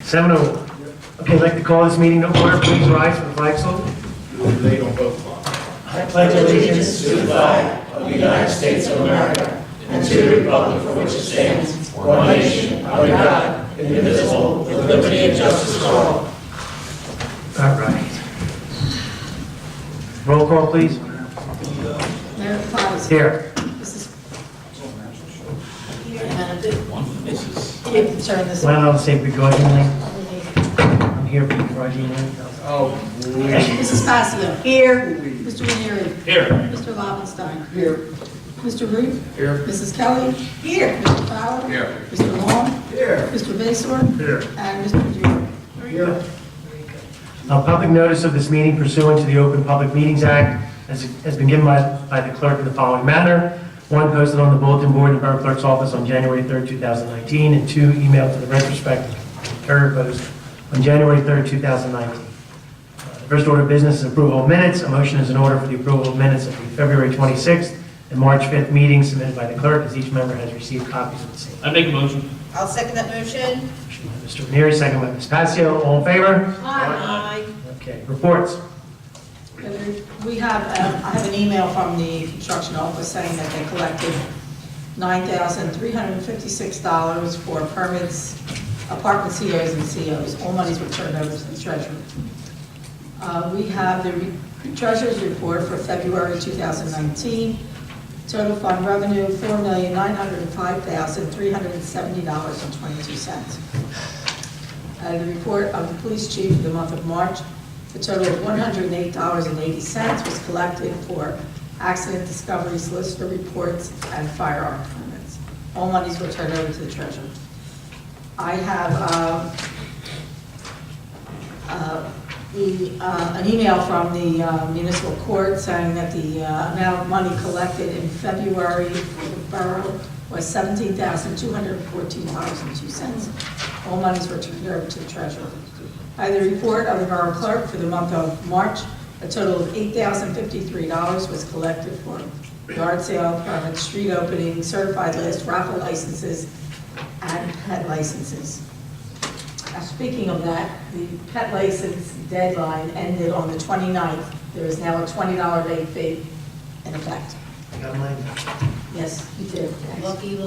7:01. Okay, I'd like to call this meeting to order. Please rise for the flag salute. They don't vote for. I pledge allegiance to the flag of the United States of America and to the republic for which it stands, one nation, under God, indivisible, with liberty and justice for all. All right. Roll call, please. Mayor Potts. Here. Turn this. Well, I'll say begrudgingly. I'm here begrudgingly. Oh, Mrs. Passio. Here. Mr. Ranieri. Here. Mr. Lobenstein. Here. Mr. Root. Here. Mrs. Kelly. Here. Mr. Fowler. Here. Mr. Long. Here. Mr. Vasor. Here. And Mr. Dewar. Here. Public notice of this meeting pursuant to the Open Public Meetings Act has been given by the clerk in the following manner. 1, posted on the bulletin board in the Borough Clerk's office on January 3rd, 2019, and 2, emailed to the retrospective concurred post on January 3rd, 2019. The first order of business is approval of minutes. A motion is in order for the approval of minutes of the February 26th and March 5th meetings submitted by the clerk, as each member has received copies of the same. I make a motion. I'll second that motion. Motion by Mr. Ranieri, second by Ms. Passio. All in favor? Aye. Okay, reports. We have, I have an email from the construction office saying that they collected $9,356 for permits, apartment COs and COs. All monies were turned over to the treasurer. We have the treasurer's report for February 2019. Total fund revenue, $4,905,370.22. The report of the police chief for the month of March, a total of $108.80 was collected for accident discovery, solicitor reports, and firearm permits. All monies were turned over to the treasurer. I have an email from the municipal court saying that the amount of money collected in February for the borough was $17,214.02. All monies were turned over to the treasurer. I have the report of the borough clerk for the month of March. A total of $8,053 was collected for yard sale permits, street opening, certified list, raffle licenses, and pet licenses. Speaking of that, the pet license deadline ended on the 29th. There is now a $20 late fee in effect. I got mine. Yes, you did. Lucky.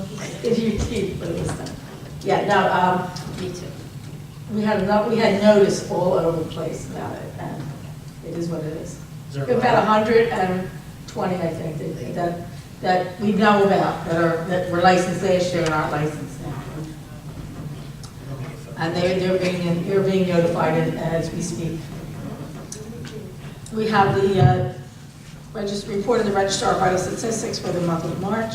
If you did, but it was done. Yeah, no, Me too. we had notice all over the place about it, and it is what it is. Is there About 120, I think, that we know about, that were licensed last year and aren't licensed now. And they're being notified as we speak. We have the report of the Register of Vital Statistics for the month of March.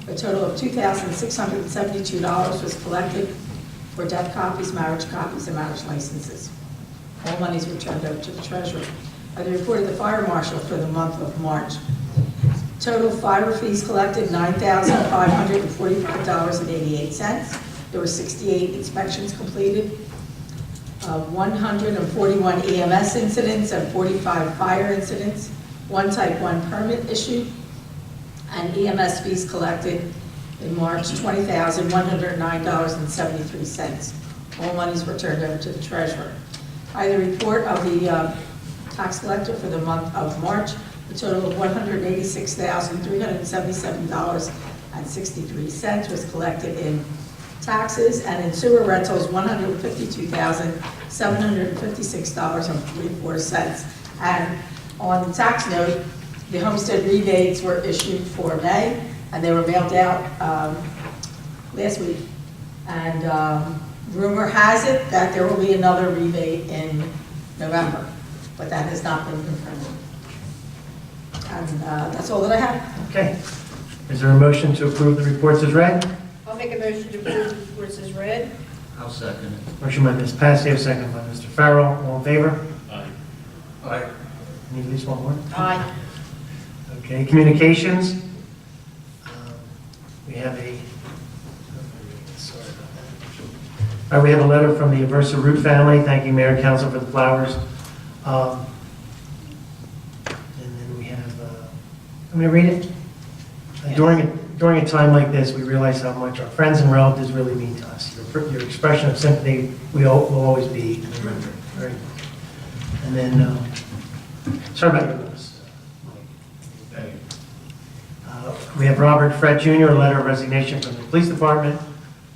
A total of $2,672 was collected for death copies, marriage copies, and marriage licenses. All monies were turned over to the treasurer. The report of the fire marshal for the month of March. Total fire fees collected, $9,545.88. There were 68 inspections completed, 141 EMS incidents and 45 fire incidents, 1 Type 1 permit issued, and EMS fees collected in March, $20,109.73. All monies were turned over to the treasurer. I have the report of the tax collector for the month of March, a total of $186,377.63 was collected in taxes, and in sewer rentals, $152,756.44. And on the tax note, the homestead rebates were issued for May, and they were mailed out last week. And rumor has it that there will be another rebate in November, but that has not been confirmed. And that's all that I have. Okay. Is there a motion to approve the reports as read? I'll make a motion to approve the reports as read. I'll second it. Motion by Ms. Passio, second by Mr. Farrell. All in favor? Aye. Aye. Need at least one more? Aye. Okay, communications. We have sorry about that. All right, we have a letter from the Aversa Root family thanking Mayor and Council for the flowers. And then we have, I'm going to read it. during a time like this, we realize how much our friends and relatives really mean to us. Your expression of sympathy will always be remembered. Very important. And then, sorry about your notice. We have Robert Fred Jr., a letter of resignation from the police department.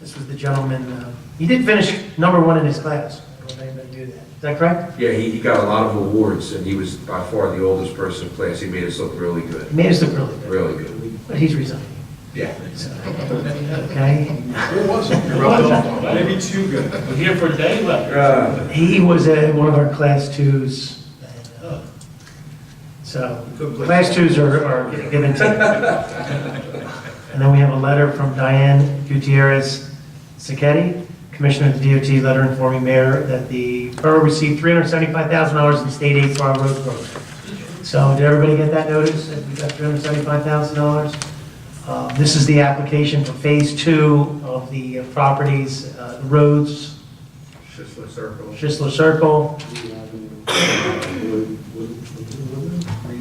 This was the gentleman, he did finish #1 in his class. I don't know if anybody knew that. Is that correct? Yeah, he got a lot of awards, and he was by far the oldest person in class. He made us look really good. He made us look really good. Really good. But he's resigning. Yeah. Okay? Who was it? Maybe too good. We're here for a day left. He was one of our class 2s. So, class 2s are given to. And then we have a letter from Diane Gutierrez Sacchetti, Commissioner of the DOT, letter informing Mayor that the borough received $375,000 in state aid for our road program. So, did everybody get that notice? That we got $375,000? This is the application for Phase 2 of the properties, the roads, Schisler Circle. Schisler Circle,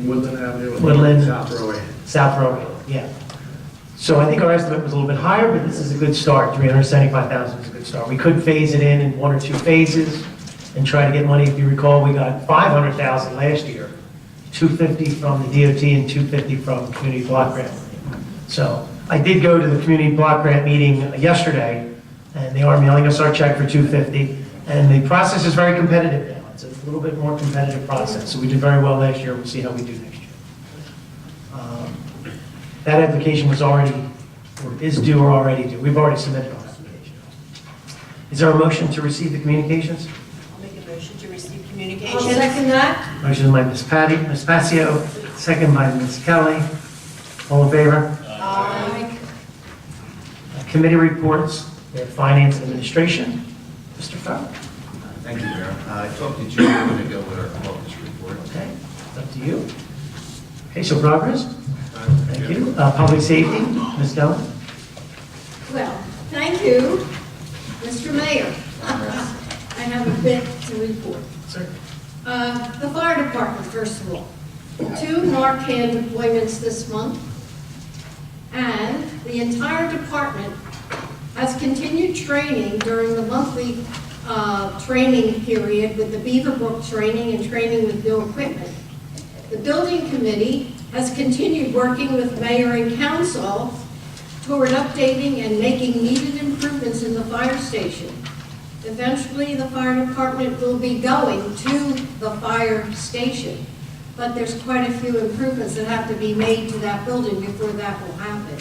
Woodland Avenue. Woodland. South Row. South Road, yeah. So I think our estimate was a little bit higher, but this is a good start. 375,000 is a good start. We could phase it in 1 or 2 phases and try to get money. If you recall, we got 500,000 last year, 250 from the DOT and 250 from community block grant. So I did go to the community block grant meeting yesterday, and they are mailing us our check for 250, and the process is very competitive now. It's a little bit more competitive process. So we did very well last year. We'll see how we do next year. That application was already, or is due or already due. We've already submitted our application. Is there a motion to receive the communications? I'll make a motion to receive I'll communications. second that. Motion by Ms. Patty, Ms. Passio, second by Ms. Kelly. All in favor? Aye. Committee reports, we have Finance and Administration. Mr. Farrell. Thank you, Mayor. I talked to Julie a minute ago with our caucus report. Okay, it's up to you. Okay, so progress. Thank you. Public Safety, Ms. Dillon. Well, thank you, Mr. Mayor. I have a bit to report. Sir. The fire department, first of all. 2 Narcan deployments this month. And the entire department has continued training during the monthly training period with the Beaverbrook training and training with new equipment. The building committee has continued working with mayor and council toward updating and making needed improvements in the fire station. Eventually, the fire department will be going to the fire station, but there's quite a few improvements that have to be made to that building before that will happen.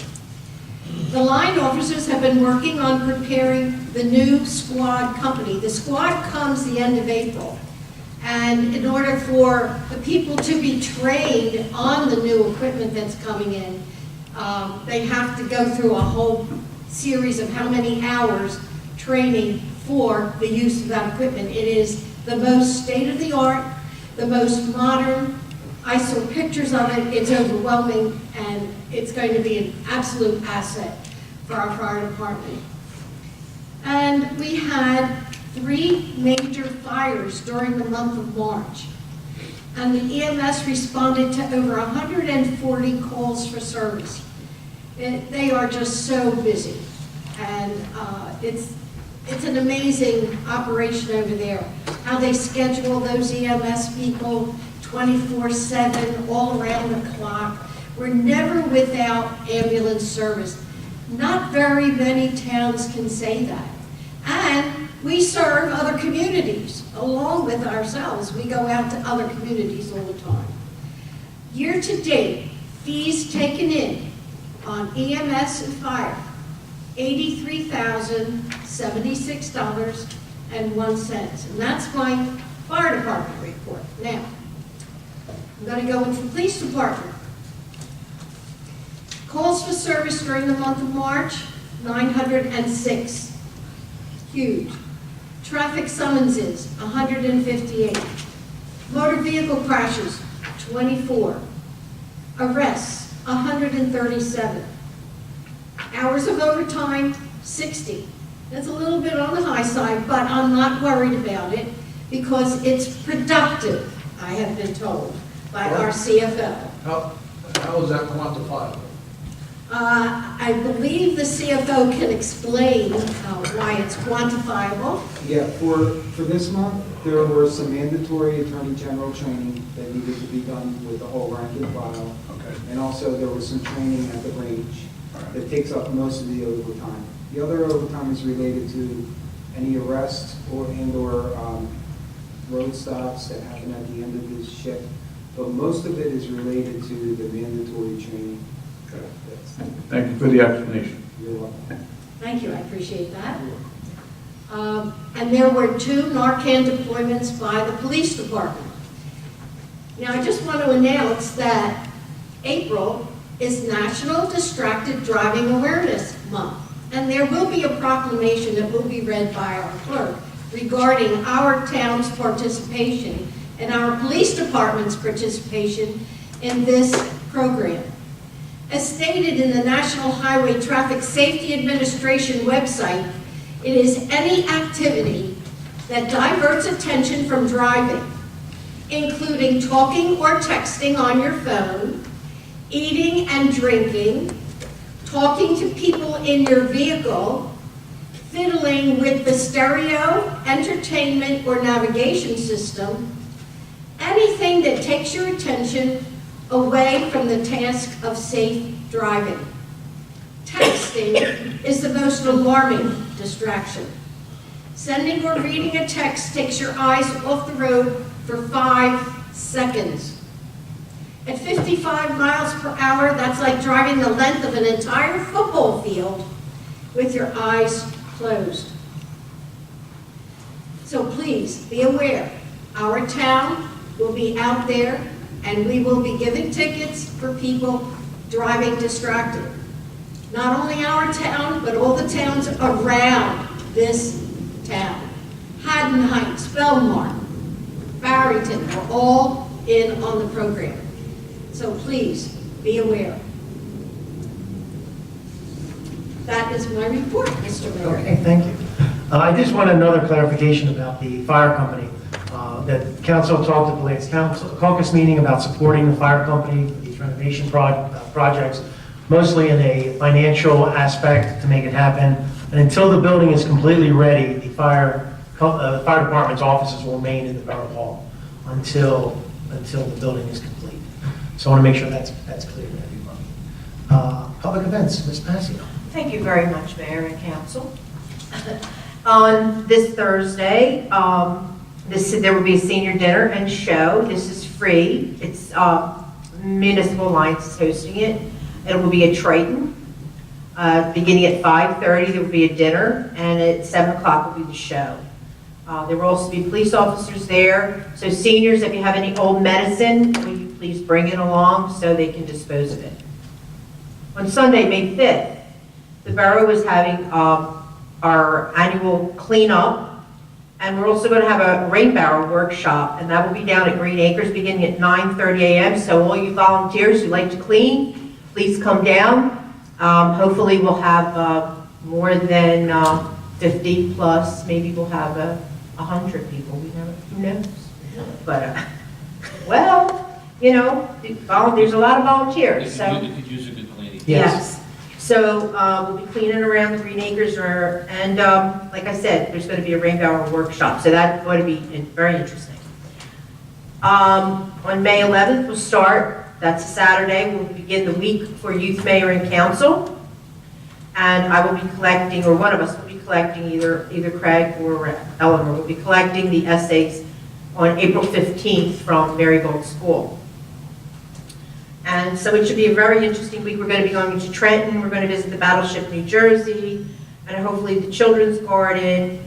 The line officers have been working on preparing the new squad company. The squad comes the end of April. And in order for the people to be trained on the new equipment that's coming in, they have to go through a whole series of how many hours training for the use of that equipment. It is the most state-of-the-art, the most modern. I saw pictures of it. It's overwhelming, and it's going to be an absolute asset for our fire department. And we had 3 major fires during the month of March. And the EMS responded to over 140 calls for service. They are just so busy. And it's an amazing operation over there. How they schedule those EMS people 24/7, all around the clock. We're never without ambulance service. Not very many towns can say that. And we serve other communities along with ourselves. We go out to other communities all the time. Year to date, fees taken in on EMS and fire, $83,076.01. And that's my fire department report. Now, I'm going to go with the police department. Calls for service during the month of March, 906. Huge. Traffic summonses, 158. Motor vehicle crashes, 24. Arrests, 137. Hours of overtime, 60. That's a little bit on the high side, but I'm not worried about it because it's productive, I have been told by our CFO. How is that quantifiable? I believe the CFO can explain why it's quantifiable. Yeah, for this month, there were some mandatory Attorney General training that needed to be done with the whole rank and file. Okay. And also, there was some training at the range that takes up most of the overtime. The other overtime is related to any arrests or road stops that happen at the end of this shift. But most of it is related to the mandatory training. Okay. That's- Thank you for the explanation. You're welcome. Thank you, I appreciate that. And there were 2 Narcan deployments by the police department. Now, I just want to announce that April is National Distracted Driving Awareness Month, and there will be a proclamation that will be read by our clerk regarding our town's participation and our police department's participation in this program. As stated in the National Highway Traffic Safety Administration website, it is any activity that diverts attention from driving, including talking or texting on your phone, eating and drinking, talking to people in your vehicle, fiddling with the stereo, entertainment, or navigation system, anything that takes your attention away from the task of safe driving. Texting is the most alarming distraction. Sending or reading a text takes your eyes off the road for 5 seconds. At 55 miles per hour, that's like driving the length of an entire football field with your eyes closed. So please be aware, our town will be out there and we will be giving tickets for people driving distracted. Not only our town, but all the towns around this town. Haddon Heights, Belmar, Barrington are all in on the program. So please be aware. That is my report, Mr. Mayor. Okay, thank you. I just want another clarification about the fire company. That council talked at the last council caucus meeting about supporting the fire company for these renovation projects, mostly in a financial aspect to make it happen. And until the building is completely ready, the fire department's offices will remain in the Borough Hall until the building is complete. So I want to make sure that's clear to everyone. Public events, Ms. Passio. Thank you very much, Mayor and Council. On this Thursday, there will be a senior dinner and show. This is free. It's Municipal Alliance is hosting it. It will be at Triton. Beginning at 5:30, there will be a dinner, and at 7 o'clock will be the show. There will also be police officers there. So seniors, if you have any old medicine, will you please bring it along so they can dispose of it. On Sunday, May 5th, the Borough is having our annual cleanup. And we're also going to have a rain barrel workshop, and that will be down at Green Acres beginning at 9:30 a.m. So all you volunteers who like to clean, please come down. Hopefully we'll have more than 50 plus. Maybe we'll have 100 people. Who knows? But, well, you know, there's a lot of volunteers. So. They could use a good cleaning. Yes. So we'll be cleaning around the Green Acres, and like I said, there's going to be a rain barrel workshop, so that's going to be very interesting. On May 11th, we'll start. That's a Saturday. We'll begin the week for Youth Mayor and Council, and I will be collecting, or one of us will be collecting, either Craig or Eleanor will be collecting the essays on April 15th from Marigold School. And so it should be a very interesting week. We're going to be going to Trenton. We're going to visit the Battleship, New Jersey, and hopefully the Children's Garden.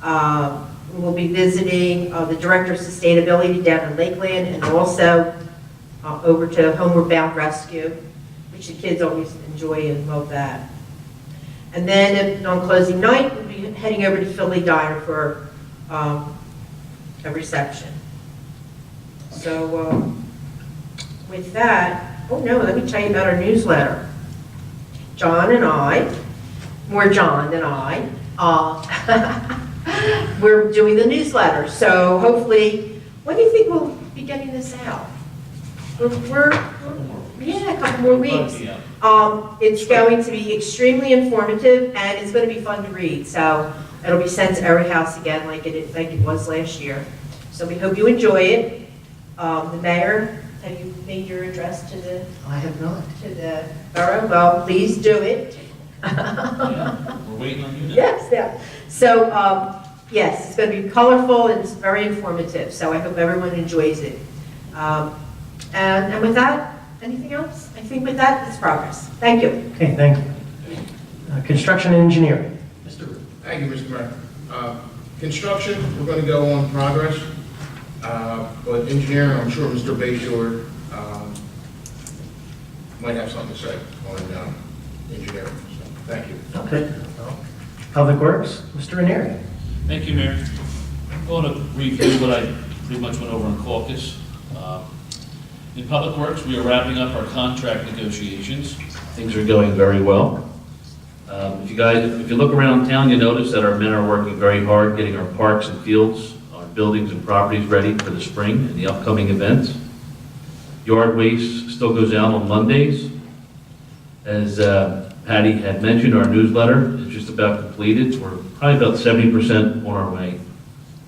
We'll be visiting the Director of Sustainability down in Lakeland, and also over to Homeward Bound Rescue, which the kids always enjoy and love that. And then on closing night, we'll be heading over to Philly Diner for a reception. So with that, oh no, let me tell you about our newsletter. John and I, more John than I, we're doing the newsletter. So hopefully, when do you think we'll be getting this out? Yeah, a couple more weeks. Yeah. It's going to be extremely informative, and it's going to be fun to read. So it'll be sent to every house again, like it was last year. So we hope you enjoy it. The mayor, have you made your address to the I have not. borough? Well, please do it. Yeah, we're waiting on you now. Yes, yeah. So, yes, it's going to be colorful and it's very informative, so I hope everyone enjoys it. And with that, anything else? I think with that, it's progress. Thank you. Okay, thank you. Construction and engineering. Mr. Thank you, Mr. Mayor. Construction, we're going to go on progress, but engineering, I'm sure Mr. Bayshore might have something to say on engineering. So, thank you. Okay. Public Works, Mr. Ranieri. Thank you, Mayor. I'm going to review what I pretty much went over in caucus. In Public Works, we are wrapping up our contract negotiations. Things are going very well. If you look around town, you notice that our men are working very hard getting our parks and fields, our buildings and properties ready for the spring and the upcoming events. Yard waste still goes out on Mondays. As Patty had mentioned, our newsletter is just about completed. We're probably about 70% on our way,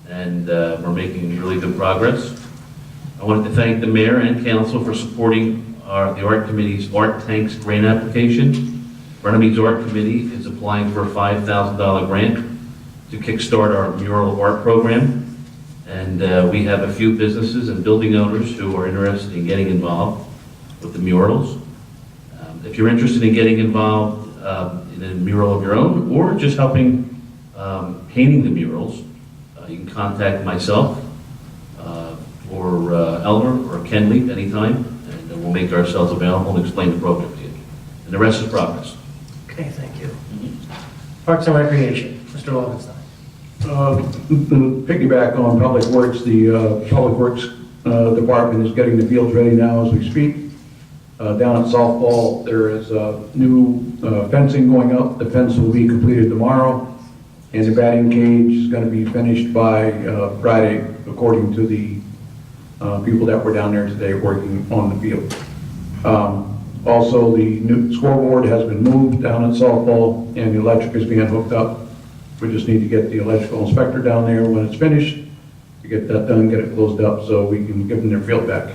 and we're making really good progress. I wanted to thank the mayor and council for supporting the art committee's Art Tanks grant application. Runnemede's art committee is applying for a $5,000 grant to kickstart our mural art program. And we have a few businesses and building owners who are interested in getting involved with the murals. If you're interested in getting involved in a mural of your own or just helping painting the murals, you can contact myself or Elmer or Kenley anytime, and we'll make ourselves available and explain the program to you. And the rest is progress. Okay, thank you. Parks and Recreation, Mr. Lovenstein. Piggyback on Public Works, the Public Works Department is getting the fields ready now as we speak. Down at softball, there is new fencing going up. The fence will be completed tomorrow, and the batting cage is going to be finished by Friday, according to the people that were down there today working on the field. Also, the new scoreboard has been moved down at softball, and the electric is being hooked up. We just need to get the electrical inspector down there when it's finished, to get that done, get it closed up, so we can give them their field back.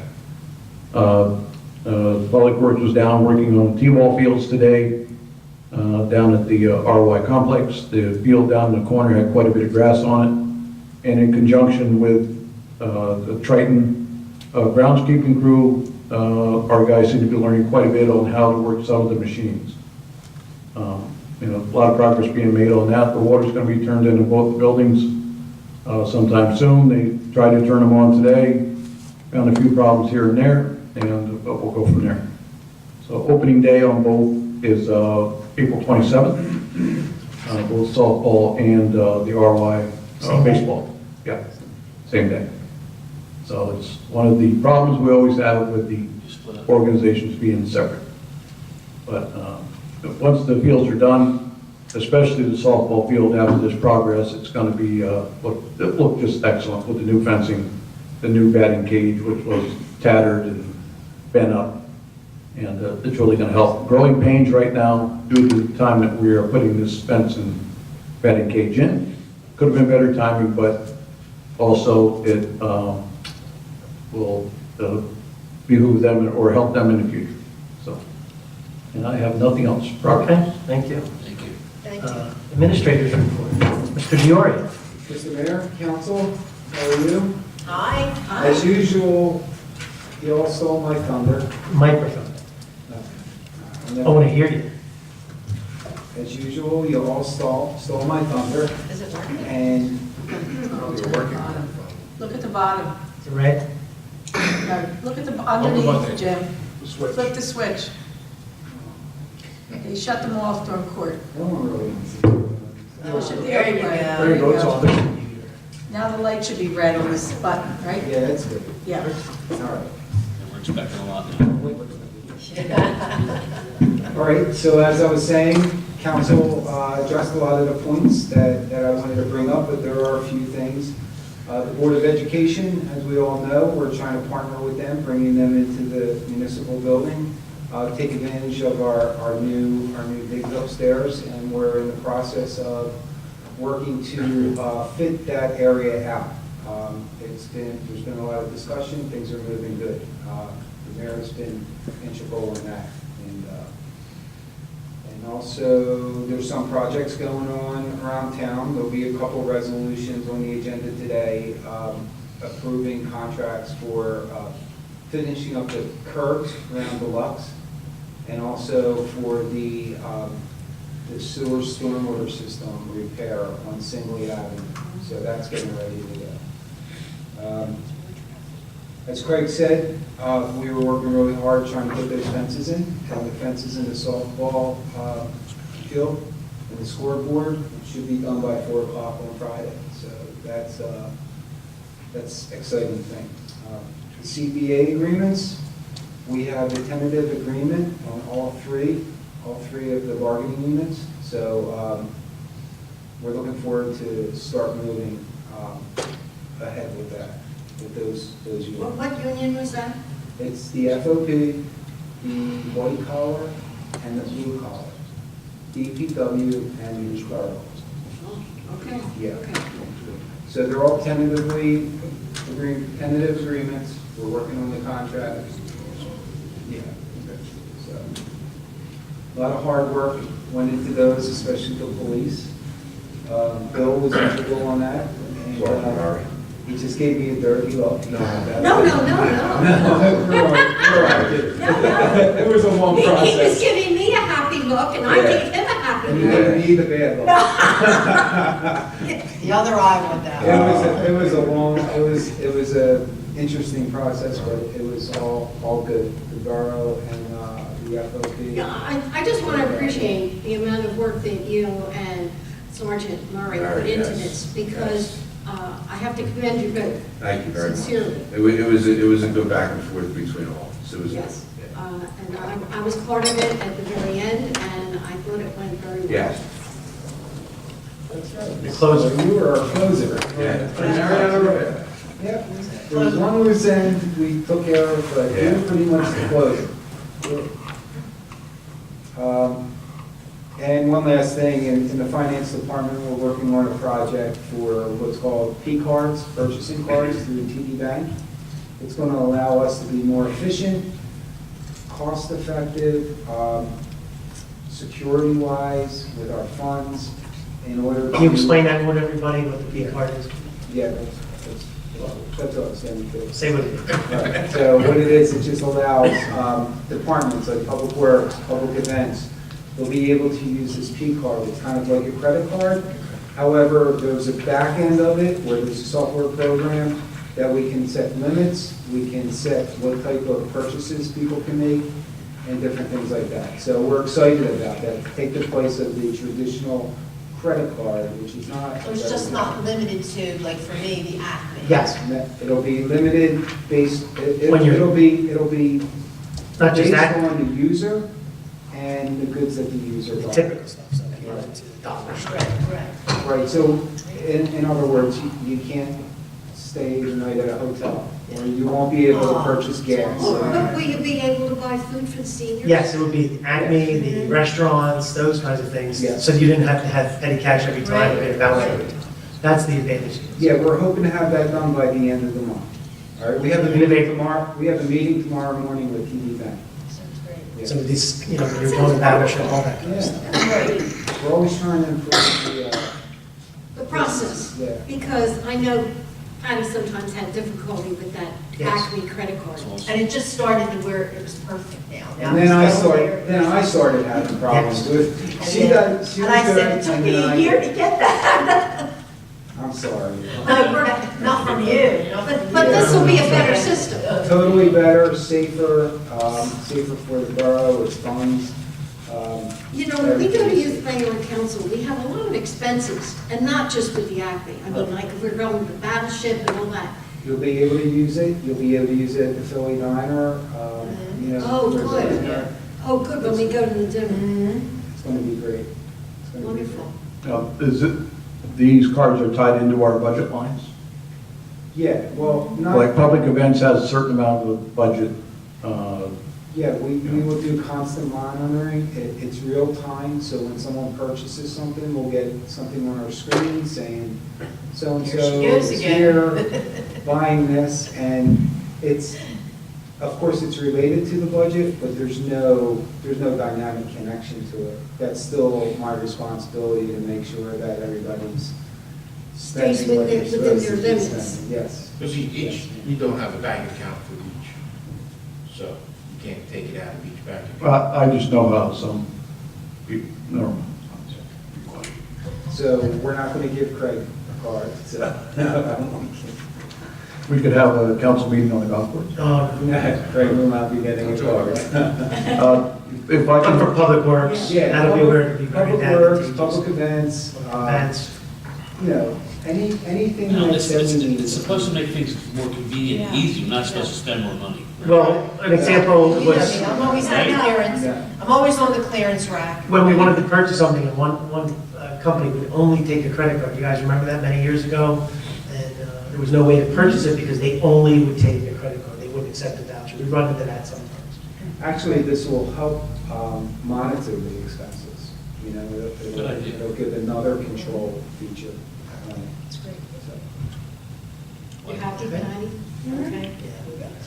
Public Works was down working on T-ball fields today, down at the RY complex. The field down in the corner had quite a bit of grass on it, and in conjunction with the Triton groundskeeping crew, our guys seem to be learning quite a bit on how to work some of the machines. A lot of progress being made on that. The water's going to be turned into both the buildings sometime soon. They tried to turn them on today, found a few problems here and there, and we'll go from there. So opening day on both is April 27th, both softball and the RY baseball. Yeah, same day. So it's one of the problems we always have with the organizations being separate. But once the fields are done, especially the softball field after this progress, it's going to be look just excellent with the new fencing, the new batting cage, which was tattered and bent up, and it's really going to help. Growing pains right now due to the time that we are putting this fence and batting cage in. Could have been better timing, but also it will behoove them or help them in the future. So, and I have nothing else. Okay, thank you. Thank you. Thank you. Administrators report. Mr. Diori. Mr. Mayor, Council, how are you? Hi. As usual, you all stole my thunder. Microphone. I want to hear you. As usual, you all stole my thunder, Is it working? and Look at the bottom. Is it red? No, look at the button. underneath, Jim. The switch. Flip the switch. They shut them off during court. no one really wants to do Push it the There other you way. go. There you go, it's on this computer. Now the light should be red on this button, right? Yeah, that's good. Yeah. All right. And we're expecting a lot now. All right, so as I was saying, council addressed a lot of the points that I wanted to bring up, but there are a few things. The Board of Education, as we all know, we're trying to partner with them, bringing them into the municipal building, take advantage of our new digs upstairs, and we're in the process of working to fit that area out. There's been a lot of discussion, things are moving good. The mayor's been integral in that. And also, there's some projects going on around town. There'll be a couple resolutions on the agenda today, approving contracts for finishing up the curbs around Deluxe, and also for the sewer stormwater system repair on Singley Avenue. So that's getting ready to go. As Craig said, we were working really hard trying to put those fences in, and the fences in the softball field and the scoreboard should be done by 4 o'clock on Friday. So that's exciting thing. The CBA agreements, we have a tentative agreement on all three of the bargaining units. So we're looking forward to start moving ahead with that, with those units. What union was that? It's the FOP, the white collar, and the blue collar. DPW and the borough. Oh, okay. Yeah. Okay. So they're all tentative agreements. We're working on the contract. Yeah. So a lot of hard work went into those, especially the police. Bill was integral on that. And, he just gave me a dirty look. No. No, we're all right. It was a long He was process. giving me a happy look, and I gave him a happy And you look. gave me the bad look. The other eye went down. It was a interesting process, but it was all good. The borough and the FOP. Yeah, I just want to appreciate the amount of work that you and Sergeant Murray put into this, because I have to commend you both. Thank you very much. Sincerely. It was a good back and forth between all. So it was. Yes. And I was part of it at the very end, and I thought it went very well. Yes. That's right. The closer. So you were our closer. Yeah. Yep. There was one loose end we took care of, but you were pretty much the closer. And one last thing, in the finance department, we're working on a project for what's called P cards, purchasing cards through TD Bank. It's going to allow us to be more efficient, cost-effective, security-wise with our funds in order to... Can you explain that to everybody, what the P card is? Yeah, that's what I'm saying. Too. Say what it is. Right. So what it is, it just allows departments like Public Works, public events, they'll be able to use this P card. It's kind of like a credit card. However, there's a back end of it where there's a software program that we can set limits, we can set what type of purchases people can make, and different things like that. So we're excited about that, to take the place of the traditional credit card, which is not... So it's just not limited to, like for me, the Acme? Yes, It'll be limited based, When you're- it'll be not just based that, on the user and the goods that the user the buys. typical stuff, so that you know, to the dollars. Right. Right, so in other words, you can't stay the night at a hotel, or you won't be able to purchase gas. But will you be able to buy food for the seniors? Yes, it would be the Acme, the restaurants, those kinds of things. Yes. So you didn't have to have petty cash every time, or Right. pay a balance every time. That's the advantage. Yeah, we're hoping to have that done by the end of the month. All right, we have a End of meeting April. tomorrow, we have a meeting tomorrow morning with TD Bank. Sounds great. Yeah. Some of these, you know, when you're going to battleship, all that kind of stuff. Yeah, we're always trying to improve The process, Yeah. because I know I've sometimes had difficulty with that Yes. Acme credit card. And it just started to where it was perfect now. Now And then I it's still there. started having problems with, she And then- was And I said, good, it took and me then a I- year to get that. I'm sorry. No, not from you. But this will be a better system. Totally better, safer, safer for the borough, its funds. You know, when we go to Youth Mayor and Council, we have a lot of expenses, and not just with the Acme. I mean, like if we're going to Battleship and all that. You'll be able to use it, you'll be able to use it at the Philly Diner, you know. Oh, there's a good. dinner. Oh, good, when we go to the dinner. It's gonna be great. It's gonna be Wonderful. Now, these cards are tied into our budget lines? Yeah, well, not. Like public events has a certain amount of budget. Yeah, we will do constant monitoring. It's real time, so when someone purchases something, we'll get something on our screen saying, so-and-so Here she goes is again. here buying this, and it's, of course, it's related to the budget, but there's no dynamic connection to it. That's still my responsibility to make sure that everybody's Stays spending what they're within supposed their to be limits. spending. Yes. Because you don't have a bank account for each, so you can't take it out of each bank account. I just know how some, never mind. So we're not going to give Craig a card, so. We could have a council meeting on the golf course. Craig will not be getting a card. If I But for can, public works, Yeah, that'll be where it'll be very public works, advantageous. public events, Events. you know, anything No, that it's says we need. it's supposed to make things more convenient and easy. You're not supposed to spend more money. Well, an example You know was me, I'm always on clearance, Yeah. I'm always on the clearance rack. when we wanted to purchase something, and one company would only take a credit card. You guys remember that many years ago? And there was no way to purchase it because they only would take a credit card. They wouldn't accept a voucher. We run into that sometimes. Actually, this will help monitor the expenses, you know, Good idea. it'll give another control feature. That's great. You happy, Patty? Okay.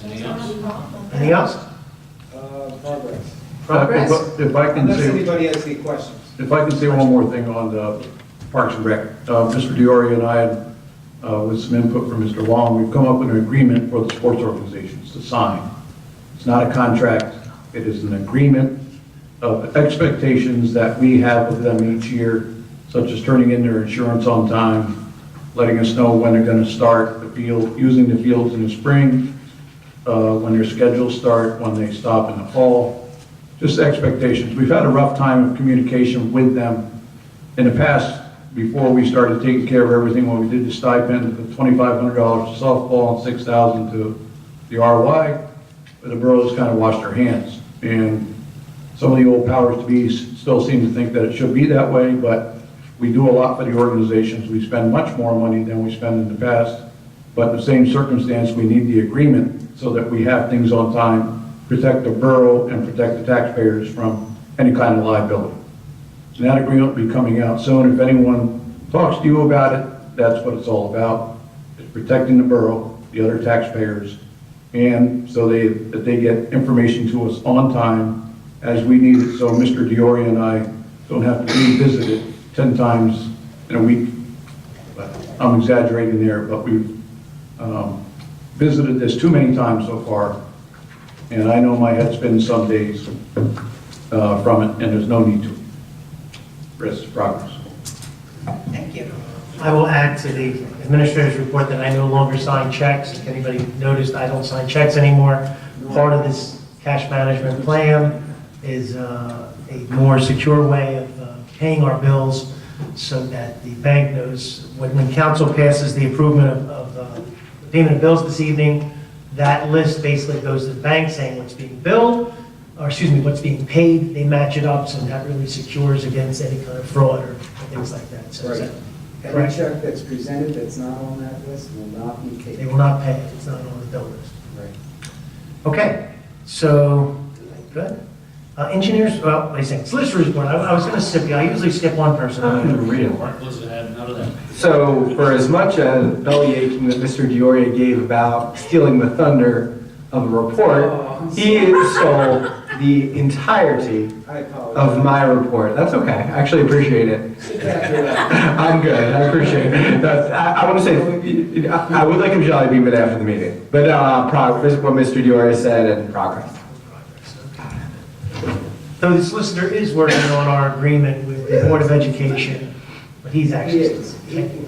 Anything else? Anything else? Progress. Progress? if I can Unless say, anybody has any questions. if I can say one more thing on the Parks and Rec. Mr. Diori and I had, with some input from Mr. Long, we've come up with an agreement for the sports organizations to sign. It's not a contract, it is an agreement of expectations that we have with them each year, such as turning in their insurance on time, letting us know when they're going to start the field, using the fields in the spring, when their schedules start, when they stop in the fall, just expectations. We've had a rough time of communication with them in the past. Before we started taking care of everything, when we did the stipend, the $2,500 to softball and $6,000 to the ROI, the borough's kind of washed their hands. And some of the old powers to be still seem to think that it should be that way, but we do a lot for the organizations. We spend much more money than we spend in the past, but in the same circumstance, we need the agreement so that we have things on time, protect the borough and protect the taxpayers from any kind of liability. And that agreement will be coming out soon. If anyone talks to you about it, that's what it's all about. It's protecting the borough, the other taxpayers, and so that they get information to us on time as we need it, so Mr. Diori and I don't have to revisit it 10 times in a week. But I'm exaggerating there, but we've visited this too many times so far, and I know my head spins some days from it, and there's no need to. Rest is progress. Thank you. I will add to the administrator's report that I no longer sign checks. If anybody noticed, I don't sign checks anymore. Part of this cash management plan is a more secure way of paying our bills so that the bank knows when council passes the improvement of the payment of bills this evening, that list basically goes to the bank saying what's being billed, or excuse me, what's being paid. They match it up, so that really secures against any kind of fraud or things like that. So is Right. that Any correct? check that's presented that's not on that list will not be They paid. will not pay it. It's not on the bill list. Right. Okay, so, good. Engineers, well, I say, solicitor's report, I was gonna skip you, I usually skip one person. I'm gonna read it. Mark Blizzard had none of that. So for as much as belly aching that Mr. Dioria gave about stealing the thunder of the report, he stole the entirety I apologize. of my report. That's okay. I actually appreciate it. Sit back, relax. I'm good. I appreciate it. I want to say, I would like him to be with after the meeting. But progress, what Mr. Dioria said, and progress. So the solicitor is working on our agreement with the Board of Education, but he's He actually. is.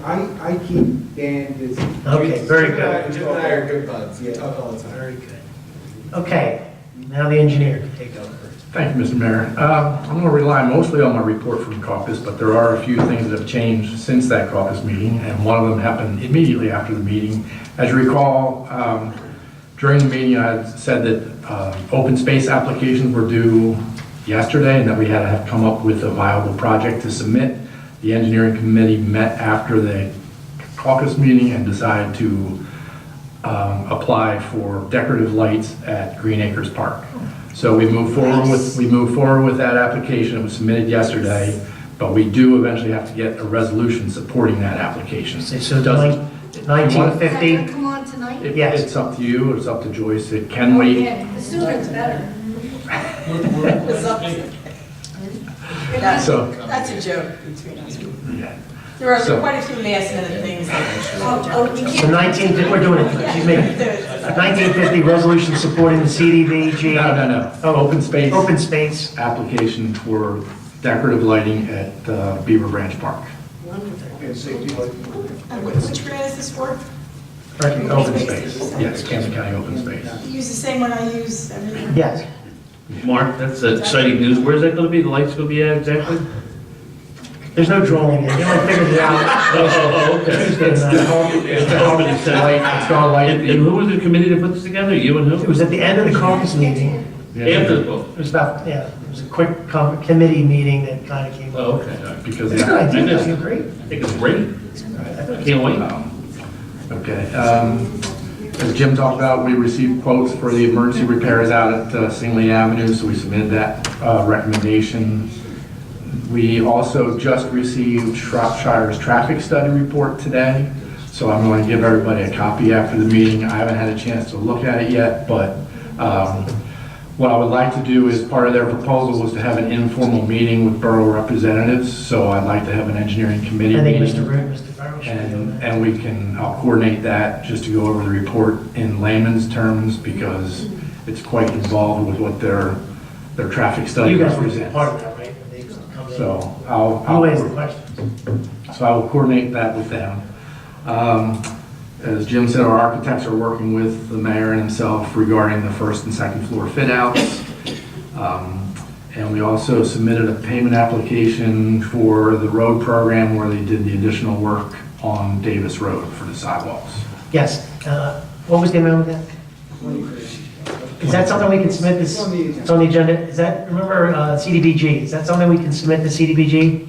I keep Dan busy. Okay, very good, Jim and I are good buds, we talk all the time. very good. Okay, now the engineer can take over. Thank you, Mr. Mayor. I'm going to rely mostly on my report from caucus, but there are a few things that have changed since that caucus meeting, and one of them happened immediately after the meeting. As you recall, during the meeting, I had said that open space applications were due yesterday, and that we had to have come up with a viable project to submit. The engineering committee met after the caucus meeting and decided to apply for decorative lights at Green Acres Park. So we moved forward with that application. It was submitted yesterday, but we do eventually have to get a resolution supporting that application. So Doesn't- 1950, Is that gonna come on tonight? It's up to you, it's up to Joyce, it can wait. Yeah, the sooner the better. So, That's a joke between us. yeah. There are So- quite a few last minute things. so 1950, we're doing it, she's making, 1950 resolution supporting the CDBG. No. Oh, Open space. Open space. Application for decorative lighting at Beaver Branch Park. Which grant is this for? Open space. Yes, Camden County Open Space. You use the same one I use every year? Yes. Mark, that's exciting news. Where's that gonna be? The light's gonna be at exactly? There's no drawing yet, you only figured it out. Oh, okay. Tuesday night. It's gonna light. And who was the committee that put this together? You and It who? was at the end of the caucus meeting. After the vote? It was about, yeah, it was a quick committee meeting that kind of came Oh, up. okay. Because, It's a good I idea, just- I agree. I think it's great. Can't wait. Okay. As Jim talked about, we received quotes for the emergency repairs out at Singley Avenue, so we submitted that recommendation. We also just received Shropshire's traffic study report today, so I'm going to give everybody a copy after the meeting. I haven't had a chance to look at it yet, but what I would like to do is, part of their proposal was to have an informal meeting with borough representatives, so I'd like to have an engineering committee I think meeting. Mr. Root, Mr. Farrell should be doing that. And we can, I'll coordinate that just to go over the report in layman's terms because it's quite involved with what their traffic study You guys were represents. part of that, right? They come in. So You asked the questions. so I will coordinate that with them. As Jim said, our architects are working with the mayor and himself regarding the first and second floor fit outs. And we also submitted a payment application for the road program where they did the additional work on Davis Road for the sidewalks. Yes, what was the amount of that? Is that something we can submit this, it's on the agenda, is that, remember CDBG, is that something we can submit to CDBG?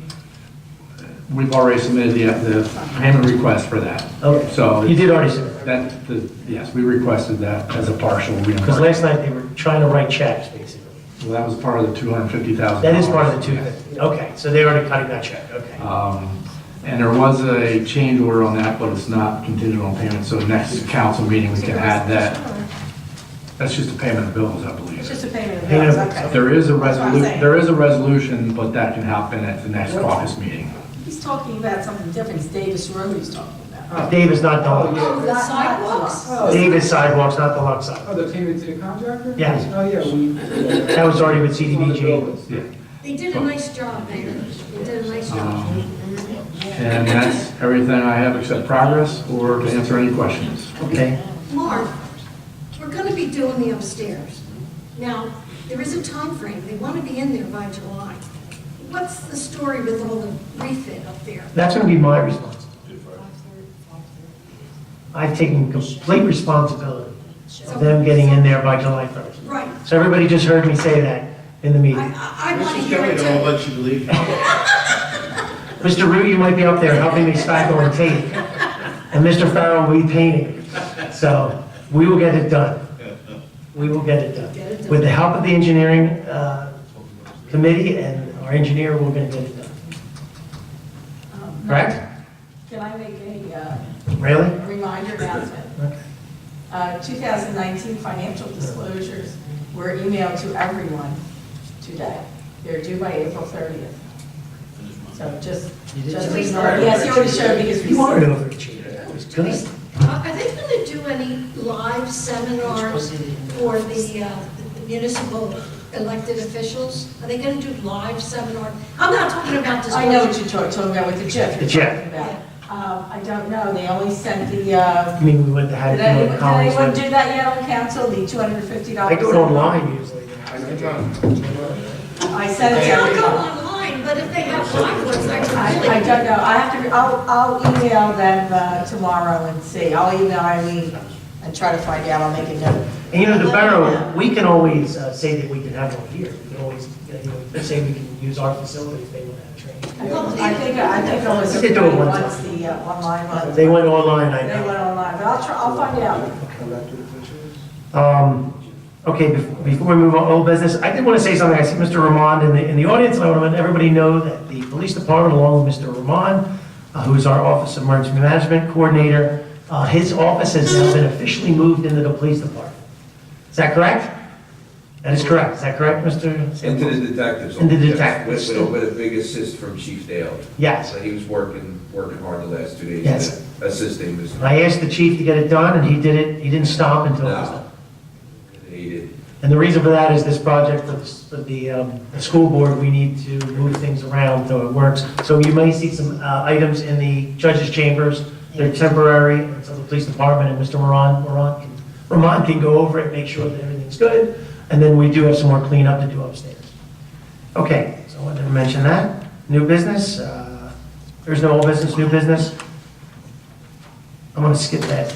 We've already submitted the payment request for that. Okay. So You did already submit, right? yes, we requested that as a partial Because reimbursement. last night they were trying to write checks, basically. Well, that was part of the $250,000. That is part of the 250, okay, so they already cutting that check, okay. And there was a change order on that, but it's not contingent on payment, so next council meeting, we can add that. That's just a payment of bills, I believe. It's just a payment of Payment bills, of- okay. There is a That's what I'm saying. there is a resolution, but that can happen at the next caucus meeting. He's talking about something different, it's Davis Road he's talking about. Dave is not Oh, the, Oh, the sidewalks? Dave is sidewalks, not the Lux Oh, side. the payment to the contractor? Yes. Oh, yeah, we. That was already with CDBG. Yeah. They did a nice job, man. They did a nice job. And that's everything I have except progress or to answer any questions. Okay, Mark, we're gonna be doing the upstairs. Now, there is a time frame. They want to be in there by July. What's the story with all the refit up there? that's gonna be my responsibility. I've taken complete responsibility of them getting in there by July 1st. Right. So everybody just heard me say that in the meeting. I want to hear it Kelly, don't too. let you believe. Mr. Root, you might be up there helping me spackle and tape, and Mr. Farrell will be painting. So we will get it done. We will get it done. With the help of the engineering committee and our engineer, we're going to get it done. Correct? Can I make a Really? reminder announcement? Okay. 2019 financial disclosures were emailed to everyone today. They're due by April 30th. So just, You did just, say yes, you already showed because we. You are an overachiever. That was good. Are they going to do any live seminars for the municipal elected officials? Are they going to do live seminars? I'm not talking about this. I know what you're talking about with the JIF. The you're JIF. talking about. I don't know, they only sent the, I mean, we went to have did anyone colleagues. do that yet on council, the $250? I do it online usually. I sent it They to don't go everyone. online, but if they have live ones, I I can don't know, I have to, I'll email them tomorrow and see, I'll email Eileen and try to find out, I'll make a note. And you know, the borough, we can always say that we can have one here. We can always say we can use our facilities, they would have training. I think I was. They do it one time. Once the online one. They went online, I They know. went online, but I'll find out. Okay, before we move on, old business, I did want to say something. I see Mr. Ramon in the audience, and I want to let everybody know that the police department, along with Mr. Ramon, who is our Office of Emergency Management Coordinator, his office has now been officially moved into the police department. Is that correct? That is correct. Is that correct, Mr.? Into the detectives. Into the office, detectives. With a big assist from Chief Dale. Yes. So he was working hard the last 2 days. Yes. Assisting Mr. I asked the chief to get it done, and he did it. He didn't stop until it was No. done. He did. And the reason for that is this project for the school board, we need to move things around so it works. So you may see some items in the judge's chambers. They're temporary, and so the police department and Mr. Ramon can go over it, make sure that everything's good. And then we do have some more cleanup to do upstairs. Okay, so I wanted to mention that. New business, there's no old business, new business. I'm going to skip that.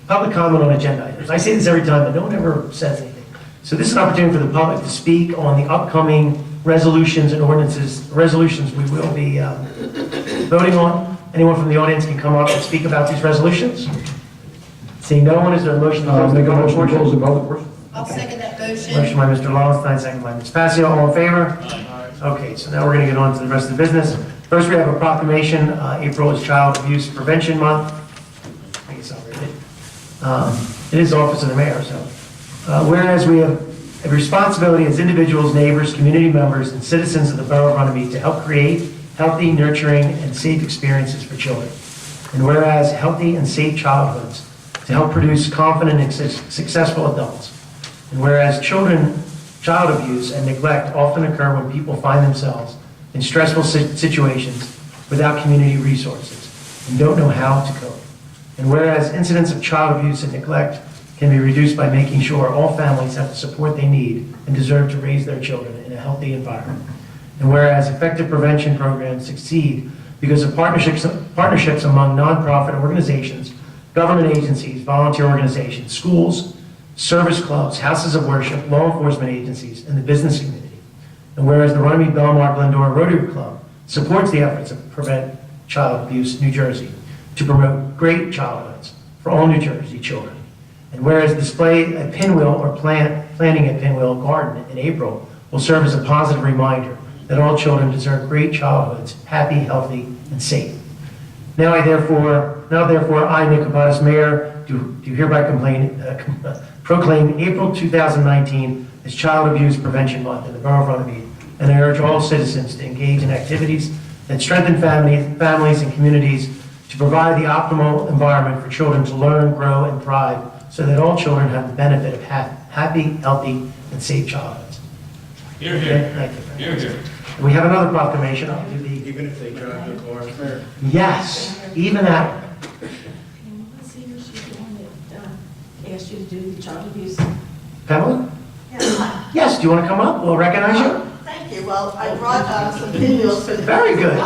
Public comment on agenda items. I say this every time, but no one ever says anything. So this is an opportunity for the public to speak on the upcoming resolutions and resolutions we will be voting on. Anyone from the audience can come up and speak about these resolutions. Seeing no one, is there a motion to close the Make a public motion to portion? close the public portion. I'll second that motion. Motion by Mr. Lowenstein, second by Ms. Passio. All in favor? Okay, so now we're going to get on to the rest of the business. First, we have a proclamation. April is Child Abuse Prevention Month. I guess I'll read it. It is Office of the Mayor, so. Whereas we have a responsibility as individuals, neighbors, community members, and citizens of the Borough of Runnemede to help create healthy, nurturing, and safe experiences for children. And whereas healthy and safe childhoods to help produce confident and successful adults. And whereas child abuse and neglect often occur when people find themselves in stressful situations without community resources and don't know how to cope. And whereas incidents of child abuse and neglect can be reduced by making sure all families have the support they need and deserve to raise their children in a healthy environment. And whereas effective prevention programs succeed because of partnerships among nonprofit organizations, government agencies, volunteer organizations, schools, service clubs, houses of worship, law enforcement agencies, and the business community. And whereas the Runnemede Belmar Glendora Rotary Club supports the efforts of Prevent Child Abuse New Jersey to promote great childhoods for all New Jersey children. And whereas display a pinwheel or planting a pinwheel garden in April will serve as a positive reminder that all children deserve great childhoods, happy, healthy, and safe. Now therefore, I, Nick Abatis, Mayor, do hereby proclaim April 2019 as Child Abuse Prevention Month in the Borough of Runnemede, and I urge all citizens to engage in activities that strengthen families and communities to provide the optimal environment for children to learn, grow, and thrive so that all children have the benefit of happy, healthy, and safe childhoods. Here, Okay, here. thank you. Here, here. And we have another proclamation. I'll do the, Even if they drive the car fair. yes, even that. Asked you to do the child abuse. Pamela? Yes, hi. Yes, do you want to come up? We'll recognize you. Thank you. Well, I brought some pinwheels for the... Very good.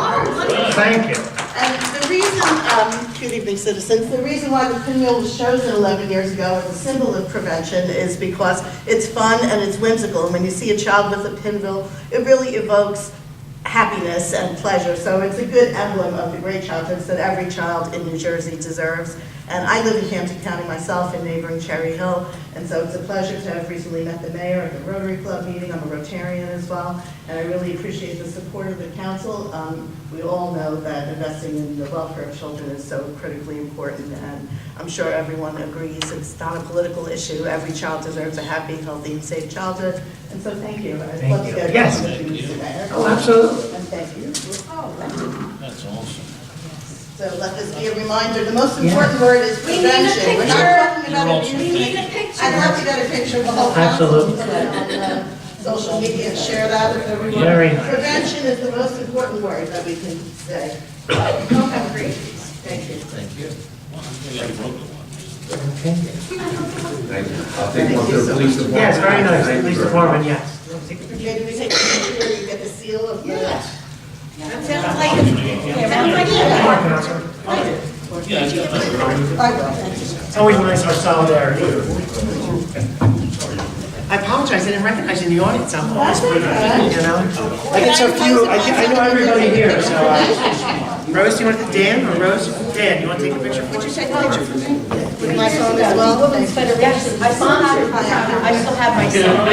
Thank you. And the reason, good evening, citizens, the reason why the pinwheel was chosen 11 years ago as a symbol of prevention is because it's fun and it's whimsical. And when you see a child with a pinwheel, it really evokes happiness and pleasure. So it's a good emblem of the great childhoods that every child in New Jersey deserves. And I live in Hampton County myself in neighboring Cherry Hill, and so it's a pleasure to have recently met the mayor at the Rotary Club meeting. I'm a Rotarian as well, and I really appreciate the support of the council. We all know that investing in the welfare of children is so critically important, and I'm sure everyone agrees it's not a political issue. Every child deserves a happy, healthy, and safe childhood, and so thank you. I'd love to get a Yes. couple of these today. Oh, absolutely. And thank you. That's awesome. So let this be a reminder, the most important word is prevention. We're not talking about abuse. We need a picture. I'd love to get a picture of the whole council. Absolutely. Put it on social media and share that with everyone. Very nice. Prevention is the most important word that we can say. Don't have great peace. Thank you. Thank you. Well, maybe I broke it one. I'll take one to the police department. Yes, very nice. Thank you Police very department, much. yes. Maybe we take a picture and you get the seal of the... That sounds like Come on, Counselor. Yeah, I got that. I will, thank you. It's always nice our solidarity. I apologize, I didn't recognize you in the audience. I'm always That's okay. you know? I get so few, I know everybody here, so, Rose, do you want to, Dan or Rose? Dan, you want to take a picture? Would you take a picture for me? With my phone as well? Yes, I still have my son.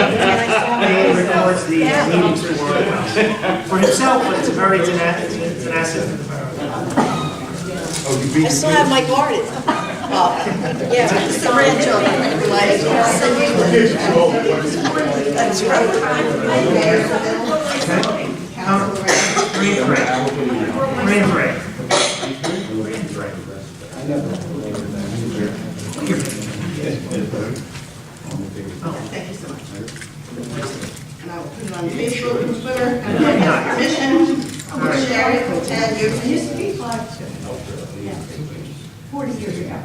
Dan records the meetings for himself, but it's an asset for the borough. I still have my garden. Yeah, it's the grandchildren. That's right. Rain break. Thank you so much. And I will put it on Facebook and Twitter, and I have permission, I'm going to share it for 10 years. It used to be 5 too. Yeah, 40 years ago.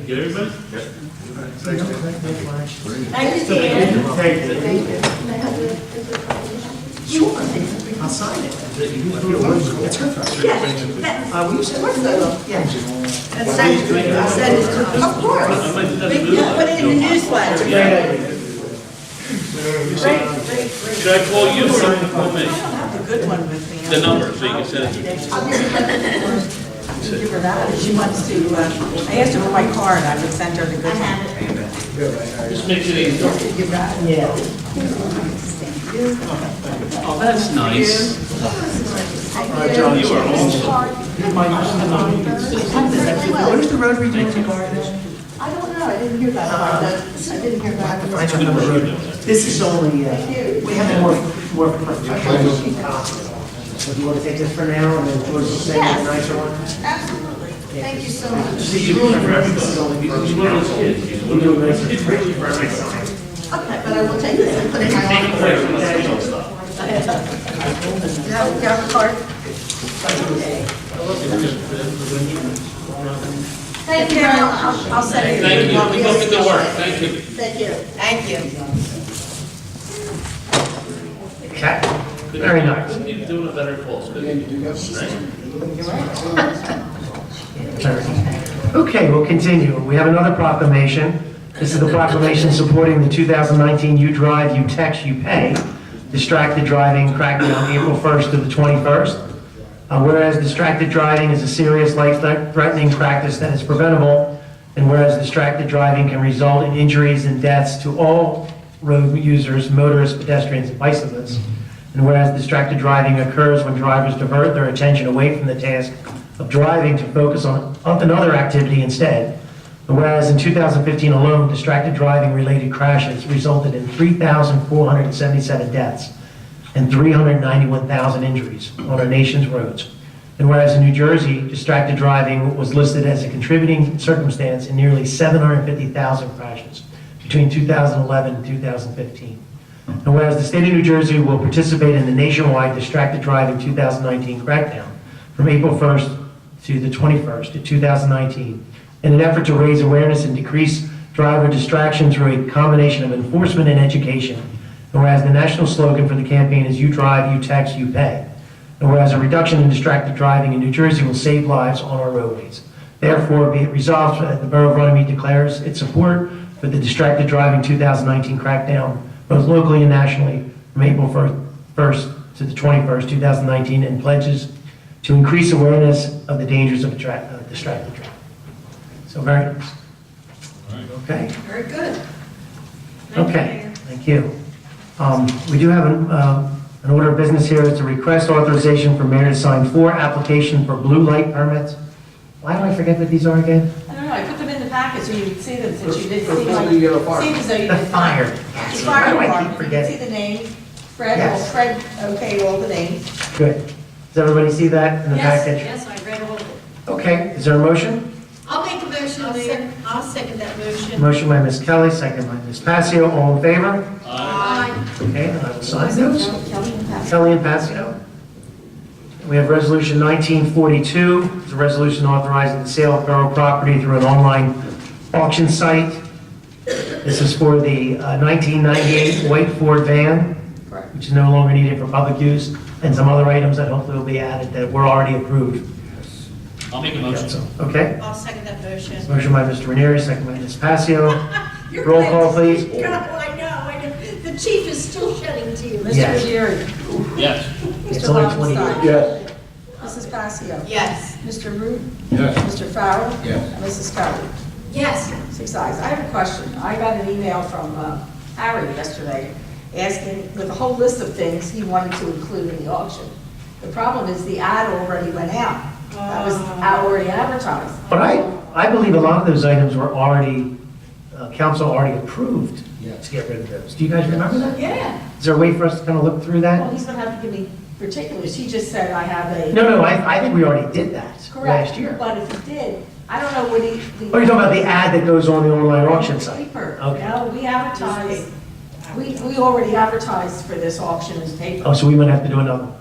Get everybody? Thank you, Dan. Thank you. Sure, I'll sign it. It's her first. Yes. Will you send Where's the, yeah. And send it to, of course. Put it in the newsletter. Should I call you or should I call me? The good one with me. The number, so you can send it to me. Give her that. She wants to, I asked her for my card, I would send her the good one. Just makes it easy. Yeah. Oh, that's nice. John, You are awesome. What is the Rotary doing card? I don't know, I didn't hear that part. I didn't hear that. This is only, we have more professional copies. So do you want to take this for now and then George will send you a nicer one? Absolutely. Thank you so much. See, you really for everybody. This is only for He's one of those kids. He's one of We'll do a those nice kids. picture for every sign. Okay, but I will take this and put it in my office. You have a card? Thank you very much. I'll send it. Thank you. We look at the work. Thank you. Thank you. Thank you. Okay, very nice. Couldn't you do a better call? Okay, we'll continue. We have another proclamation. This is the proclamation supporting the 2019 You Drive, You Text, You Pay distracted driving crackdown April 1st to the 21st. Whereas distracted driving is a serious life-threatening practice that is preventable, and whereas distracted driving can result in injuries and deaths to all road users, motorists, pedestrians, and bicyclists, and whereas distracted driving occurs when drivers divert their attention away from the task of driving to focus on another activity instead, and whereas in 2015 alone, distracted driving-related crashes resulted in 3,477 deaths and 391,000 injuries on our nation's roads. And whereas in New Jersey, distracted driving was listed as a contributing circumstance in nearly 750,000 crashes between 2011 and 2015. And whereas the state of New Jersey will participate in the nationwide distracted driving 2019 crackdown from April 1st to the 21st of 2019 in an effort to raise awareness and decrease driver distraction through a combination of enforcement and education. And whereas the national slogan for the campaign is You Drive, You Text, You Pay. And whereas a reduction in distracted driving in New Jersey will save lives on our roadways. Therefore, be it resolved that the Borough of Runnemede declares its support for the distracted driving 2019 crackdown, both locally and nationally, from April 1st to the 21st, 2019, and pledges to increase awareness of the dangers of distracted driving. So very nice. Okay. Very good. Okay, thank you. We do have an order of business here. It's a request authorization for mayor to sign 4 applications for blue light permits. Why do I forget what these are again? I don't know, I put them in the packet so you would see them since you did see They're like, supposed to be a fire. seems as though you The did. fire. The Yes. fire Why do I keep department, you can forgetting? see the names. Fred, Yes. well, Fred, okay, all the names. Good. Does everybody see that in the Yes, package? yes, I read all of it. Okay, is there a motion? I'll make a motion, Mayor. I'll second that motion. Motion by Ms. Kelly, second by Ms. Passio. All in favor? Aye. Okay, then I will sign those. Kelly and Passio. We have Resolution 1942. It's a resolution authorizing the sale of borough property through an online auction site. This is for the 1998 white Ford van, which is no longer needed for public use, and some other items that hopefully will be added that were already approved. I'll make a motion. Council. Okay. I'll second that motion. Motion by Mr. Ranieri, second by Ms. Passio. You're Roll right. call, please. No, I know. The chief is still shedding tears. Mr. Yes. Ranieri. Yes. It's Mr. only 20. Lobenstein. Yes. Mrs. Passio. Yes. Mr. Root. Yes. Mr. Farrell. Yes. And Mrs. Kelly. Yes. 6 ayes. I have a question. I got an email from Harry yesterday asking, with a whole list of things he wanted to include in the auction. The problem is the ad already went out. That was already advertised. But I believe a lot of those items were already, council already approved to get rid of those. Do you guys remember that? Yeah. Is there a way for us to kind of look through Well, that? he's going to have to give me particulars. He just said I have a... No, I think we already did that Correct. last year. But if he did, I don't know what he... Oh, you're talking about the ad that goes on the online auction site? Paper. Okay. No, we advertised, we already advertised for this auction as paper. Oh, so we might have to do another one.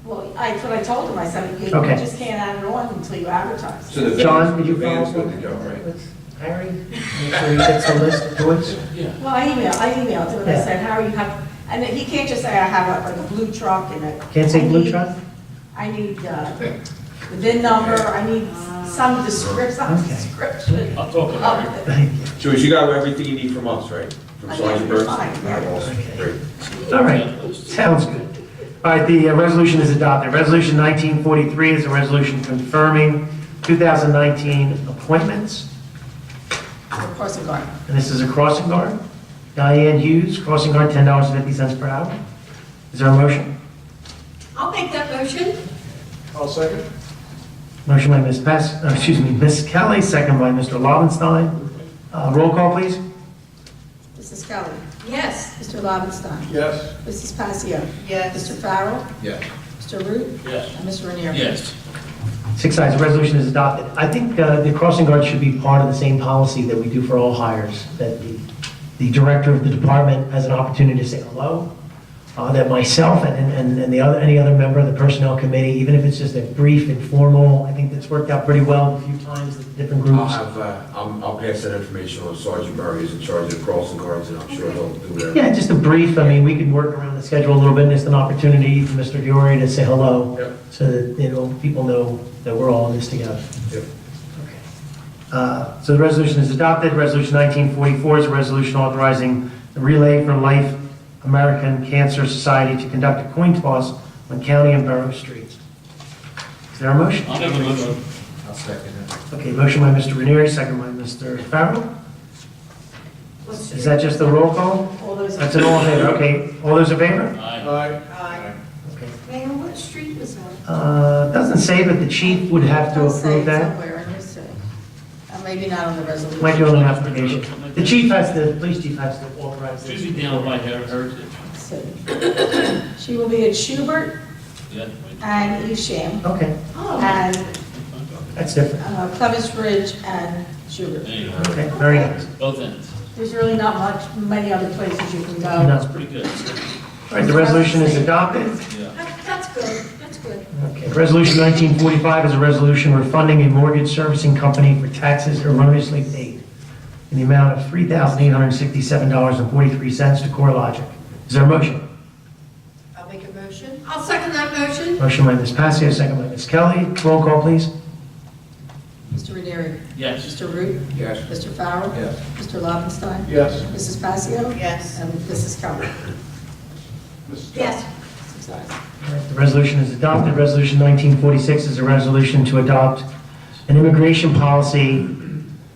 Well, that's what I told him. I said, you Okay. just can't add it on until you advertise. So the John, did you van's follow good to go, right? with Harry? Make sure he gets the list of goods? Yeah. Well, I emailed him and I Yeah. said, how you have, and he can't just say I have like a blue truck and a. Can't say I blue need- truck? I need the VIN number, I need some description. I'll talk about it. Thank you. Joyce, you got everything you need from us, right? From I Sergeant think Burns? we're fine, yeah. All right, awesome. Okay. Great. All right, sounds good. All right, the resolution is adopted. Resolution 1943 is a resolution confirming 2019 appointments, Of course, I'm going. and this is a crossing guard. Diane Hughes, crossing guard, $10.50 per hour. Is there a motion? I'll make that motion. I'll second. Motion by Ms. Kelly, second by Mr. Lobenstein. Roll call, please. Mrs. Kelly. Yes. Mr. Lobenstein. Yes. Mrs. Passio. Yes. Mr. Farrell. Yes. Mr. Root. Yes. And Mr. Ranieri. Yes. 6 ayes, the resolution is adopted. I think the crossing guard should be part of the same policy that we do for all hires, that the director of the department has an opportunity to say hello, that myself and any other member of the personnel committee, even if it's just a brief, informal, I think that's worked out pretty well a few times with different groups. I'll pass that information on to Sergeant Murray, who's in charge of the crossing guards, and I'm sure he'll do that. Yeah, just a brief, I mean, we can work around the schedule a little bit, and it's an opportunity for Mr. Diori to say hello, Yep. so that, people know that we're all in this together. Yep. So the resolution is adopted. Resolution 1944 is a resolution authorizing the Relay for Life American Cancer Society to conduct a coin toss on county and borough streets. Is there a motion? I'll make a motion. I'll second it. Okay, motion by Mr. Ranieri, second by Mr. Farrell. Is that just the roll call? All those. That's an all in favor, okay. All those in favor? Aye. Aye. Okay. Mayor, what street was that? Doesn't say, but the chief would have to I'll say approve it that. somewhere in this thing. Maybe not on the resolution. Might do it on an application. The police chief has to authorize It's this. usually down by Heritage. So, she will be at Schubert Yeah. and Evesham Okay, Oh, and that's different. Clemens Ridge and Schubert. There you go. Okay, very nice. Both ends. There's really not many other places you can go. No. That's pretty good. All right, the resolution is adopted. Yeah. that's good, that's good. Okay, Resolution 1945 is a resolution refunding a mortgage servicing company for taxes erroneously paid in the amount of $3,867.43 to CoreLogic. Is there a motion? I'll make a motion. I'll second that motion. Motion by Ms. Passio, second by Ms. Kelly. Roll call, please. Mr. Ranieri. Yes. Mr. Root. Yes. Mr. Farrell. Yes. Mr. Lobenstein. Yes. Mrs. Passio. Yes. And Mrs. Kelly. Yes. 6 ayes. All right, the resolution is adopted. Resolution 1946 is a resolution to adopt an immigration policy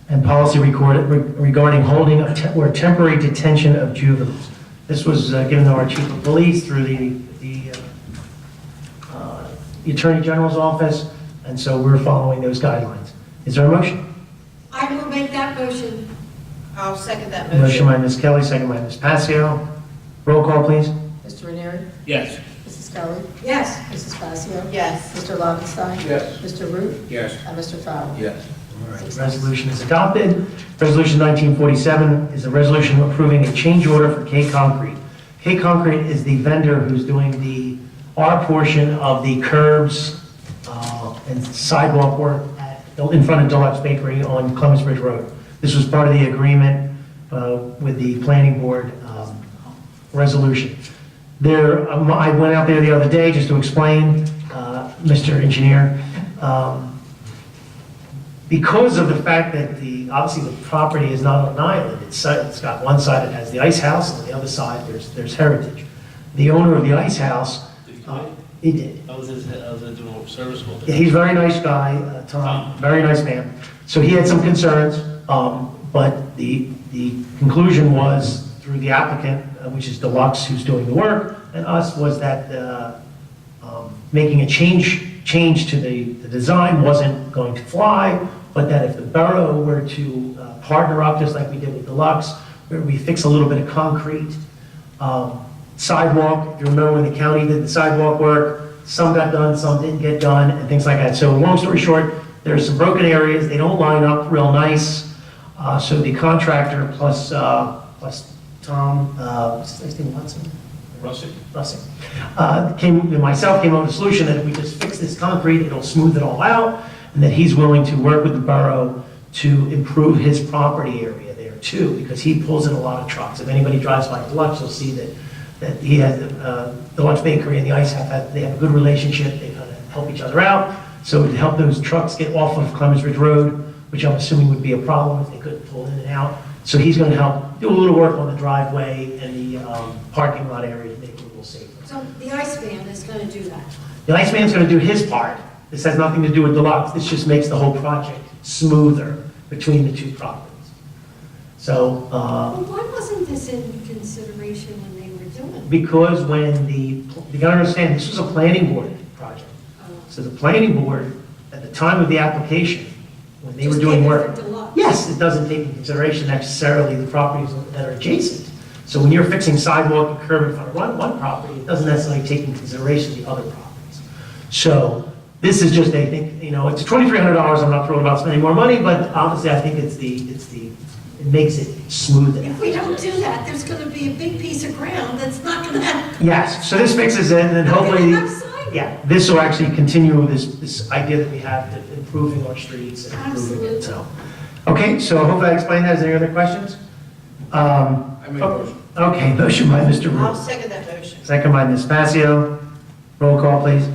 and policy regarding holding or temporary detention of juveniles. This was given to our chief of police through the Attorney General's office, and so we're following those guidelines. Is there a motion? I will make that motion. I'll second that Motion motion. by Ms. Kelly, second by Ms. Passio. Roll call, please. Mr. Ranieri. Yes. Mrs. Kelly. Yes. Mrs. Passio. Yes. Mr. Lobenstein. Yes. Mr. Root. Yes. And Mr. Farrell. Yes. All right, the resolution is adopted. Resolution 1947 is a resolution approving a change order for K Concrete. K Concrete is the vendor who's doing our portion of the curbs and sidewalk work in front of Deluxe Bakery on Clemens Ridge Road. This was part of the agreement with the planning board resolution. I went out there the other day just to explain, Mr. Engineer, because of the fact that obviously the property is not on an island, it's got one side that has the ice house, and on the other side, there's Heritage. The owner of the ice house, Did he quit? he did. I was doing a service call. Yeah, he's a very nice guy, Tom, very nice man. So he had some concerns, but the conclusion was through the applicant, which is Deluxe, who's doing the work, and us, was that making a change to the design wasn't going to fly, but that if the borough were to partner up, just like we did with Deluxe, where we fix a little bit of concrete, sidewalk, if you remember when the county did the sidewalk work, some got done, some didn't get done, and things like that. So long story short, there's some broken areas, they don't line up real nice, so the contractor plus Tom, what's his name, Hudson? Russell? Russell. Myself came up with a solution that if we just fix this concrete, it'll smooth it all out, and that he's willing to work with the borough to improve his property area there too, because he pulls in a lot of trucks. If anybody drives by Deluxe, you'll see that he has Deluxe Bakery and the Ice they have a good relationship, they kind of help each other out. So to help those trucks get off of Clemens Ridge Road, which I'm assuming would be a problem if they couldn't pull in and out. So he's going to help do a little work on the driveway and the parking lot area to make it a little safer. So the Iceman is going to do that. The Iceman's going to do his part. This has nothing to do with Deluxe. This just makes the whole project smoother between the two properties. So, Well, why wasn't this in consideration when they were doing it? because when you got to understand, this was a planning board project. So the planning board, at the time of the application, when they were Just doing gave it work, for Deluxe. yes, it doesn't take into consideration necessarily the properties that are adjacent. So when you're fixing sidewalk and curb in front of one property, it doesn't necessarily take into consideration the other properties. So this is just, I think, it's $2,300. I'm not thrilled about spending more money, but honestly, I think it makes it smooth. If we don't do that, there's going to be a big piece of ground that's not going to have. Yes, so this fixes it, and then hopefully, Not gonna have sidewalk. yeah, this will actually continue this idea that we have to improving our streets and improving it, so. Okay, so hopefully I explained that. Is there any other questions? I make a motion. Okay, motion by Mr. I'll Root, second that motion. second by Ms. Passio. Roll call, please.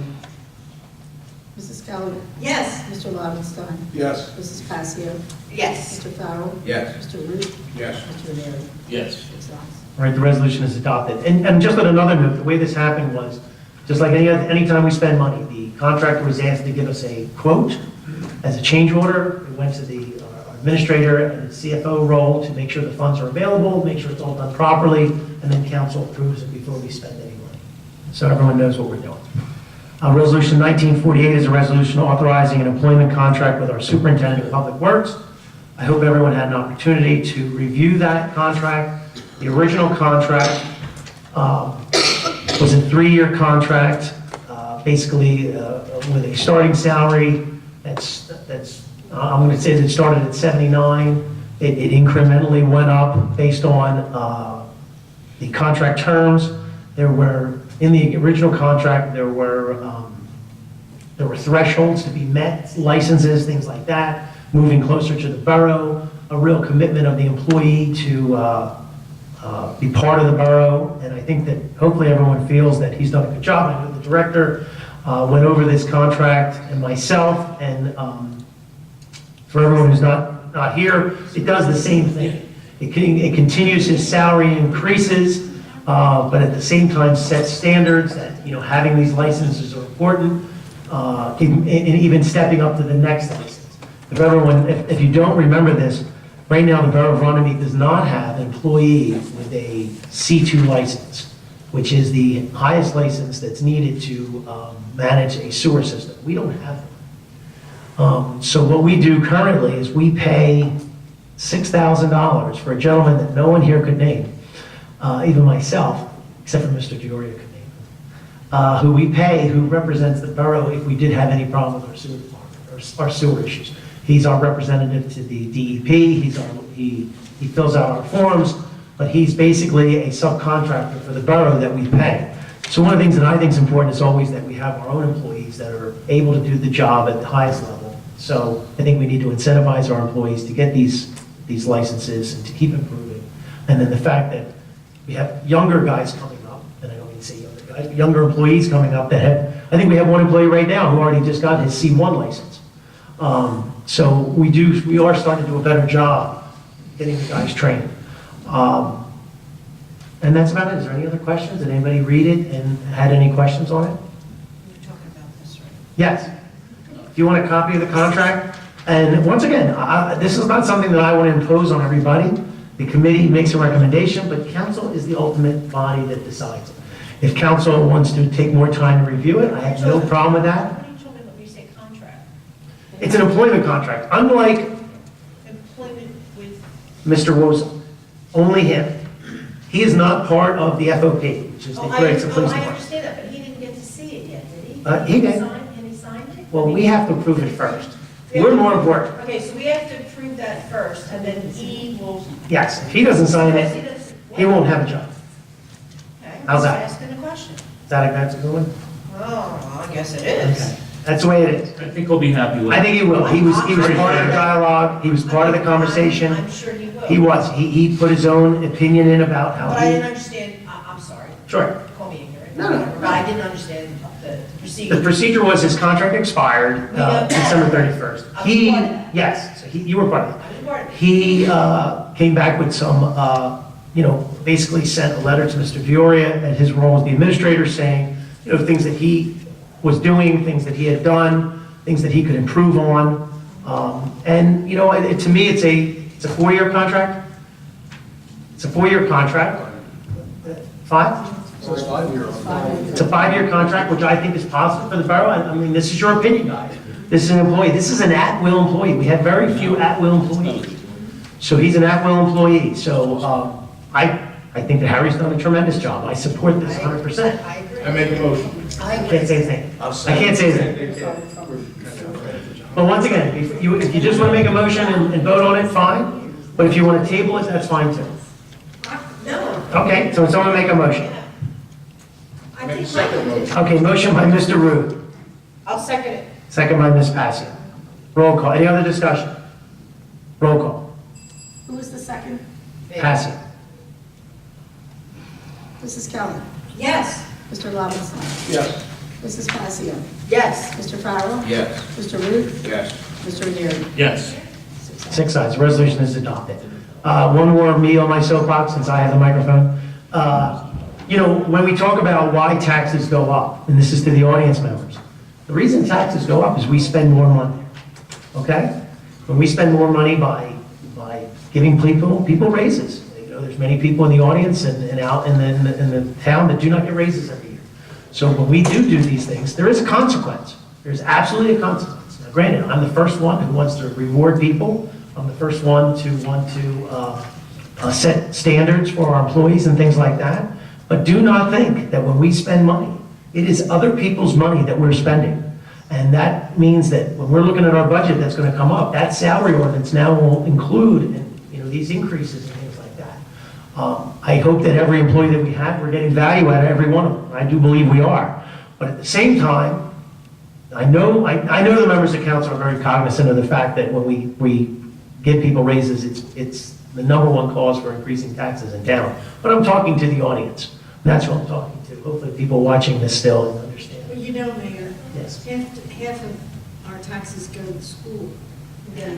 Mrs. Keller? Yes. Mr. Lobenstein? Yes. Mrs. Passio? Yes. Mr. Farrell? Yes. Mr. Root? Yes. Mr. Ranieri? Yes. 6 ayes. All right, the resolution is adopted. And just on another note, the way this happened was, just like any time we spend money, the contractor was asked to give us a quote as a change order. We went to the administrator and the CFO role to make sure the funds are available, make sure it's all done properly, and then council approves it before we spend any money. So everyone knows what we're doing. Resolution 1948 is a resolution authorizing an employment contract with our superintendent of public works. I hope everyone had an opportunity to review that contract. The original contract was a 3-year contract, basically with a starting salary that's I'm going to say that it started at 79. It incrementally went up based on the contract terms. There were, in the original contract, there were thresholds to be met, licenses, things like that, moving closer to the borough, a real commitment of the employee to be part of the borough, and I think that hopefully everyone feels that he's done a good job. I know the director went over this contract, and myself, and for everyone who's not here, it does the same thing. It continues, his salary increases, but at the same time sets standards that, having these licenses are important, and even stepping up to the next license. If you don't remember this, right now the Borough of Runnemede does not have an employee with a C2 license, which is the highest license that's needed to manage a sewer system. We don't have one. So what we do currently is we pay $6,000 for a gentleman that no one here could name, even myself, except for Mr. Gioria could name, who represents the borough if we did have any problem with our sewer department, or our sewer issues. He's our representative to the DEP, he fills out our forms, but he's basically a subcontractor for the borough that we pay. So one of the things that I think is important is always that we have our own employees that are able to do the job at the highest level. So I think we need to incentivize our employees to get these licenses and to keep improving. And then the fact that we have younger guys coming up, and I don't mean to say younger guys, but younger employees coming up that I think we have one employee right now who already just got his C1 license. So we are starting to do a better job getting the guys trained. And that's about it. Is there any other questions? Did anybody read it and had any questions on it? You're talking about this, right? Yes. Do you want a copy of the contract? And once again, this is not something that I want to impose on everybody. The committee makes a recommendation, but council is the ultimate body that decides. If council wants to take more time to review it, I have no problem with that. What are you talking about when you say contract? It's an employment contract, unlike Employment with, Mr. Wozel. Only him. He is not part of the FOP, which is the Grayson Police I Department. understand that, but he didn't get to see it yet, did he? He did. And he signed it? Well, we have to approve it first. We're more important. Okay, so we have to approve that first, and then he will. Yes, if he doesn't sign it, he won't have a job. Okay, How's I'm that? just asking a question. That's a good one? Oh, I guess it is. Okay. That's the way it is. I think we'll be happy with it. I think he will. He was part of the dialogue. He was part of the conversation. I'm sure he will. He was. He put his own opinion in about how But I didn't he. understand, I'm sorry. Sure. Call me ignorant. No, no. But I didn't understand the procedure. The procedure was his contract expired December 31st. I was part of that. Yes, so you were part of it. I was part of it. He came back with some, basically sent a letter to Mr. Vioria and his role as the administrator saying, things that he was doing, things that he had done, things that he could improve on. To me, it's a 4-year contract. It's a 4-year contract. 5? It's a 5-year contract, which I think is positive for the borough. I mean, this is your opinion, guys. This is an employee. This is an at-will employee. We have very few at-will employees. So he's an at-will employee. So I think that Harry's done a tremendous job. I support this 100%. I agree. I make a motion. I can't say anything. I can't say anything. But once again, if you just want to make a motion and vote on it, fine. But if you want to table it, that's fine too. No. Okay, so someone make a motion. I Make a think second motion. Okay, motion by Mr. Root, I'll second it. second by Ms. Passio. Roll call. Any other discussion? Roll call. Who was the second? Passio. Mrs. Keller. Yes. Mr. Robinson. Yes. Mrs. Passio. Yes. Mr. Farrell. Yes. Mr. Root. Yes. Mr. Leary. Yes. 6 ayes. Resolution is adopted. One more me on my soapbox since I have the microphone. When we talk about why taxes go up, and this is to the audience members, the reason taxes go up is we spend more money, okay? When we spend more money by giving people raises. There's many people in the audience and out in the town that do not get raises every year. So when we do these things, there is a consequence. There's absolutely a consequence. Now, granted, I'm the first one who wants to reward people. I'm the first one to want to set standards for our employees and things like that. But do not think that when we spend money, it is other people's money that we're spending. And that means that when we're looking at our budget that's going to come up, that salary ordinance now will include these increases and things like that. I hope that every employee that we have, we're getting value out of every one of them. I do believe we are. But at the same time, I know the members of council are very cognizant of the fact that when we give people raises, it's the number one cause for increasing taxes in town. But I'm talking to the audience. That's what I'm talking to. Hopefully people watching this still understand. Well, Mayor, Yes. half of our taxes go to school.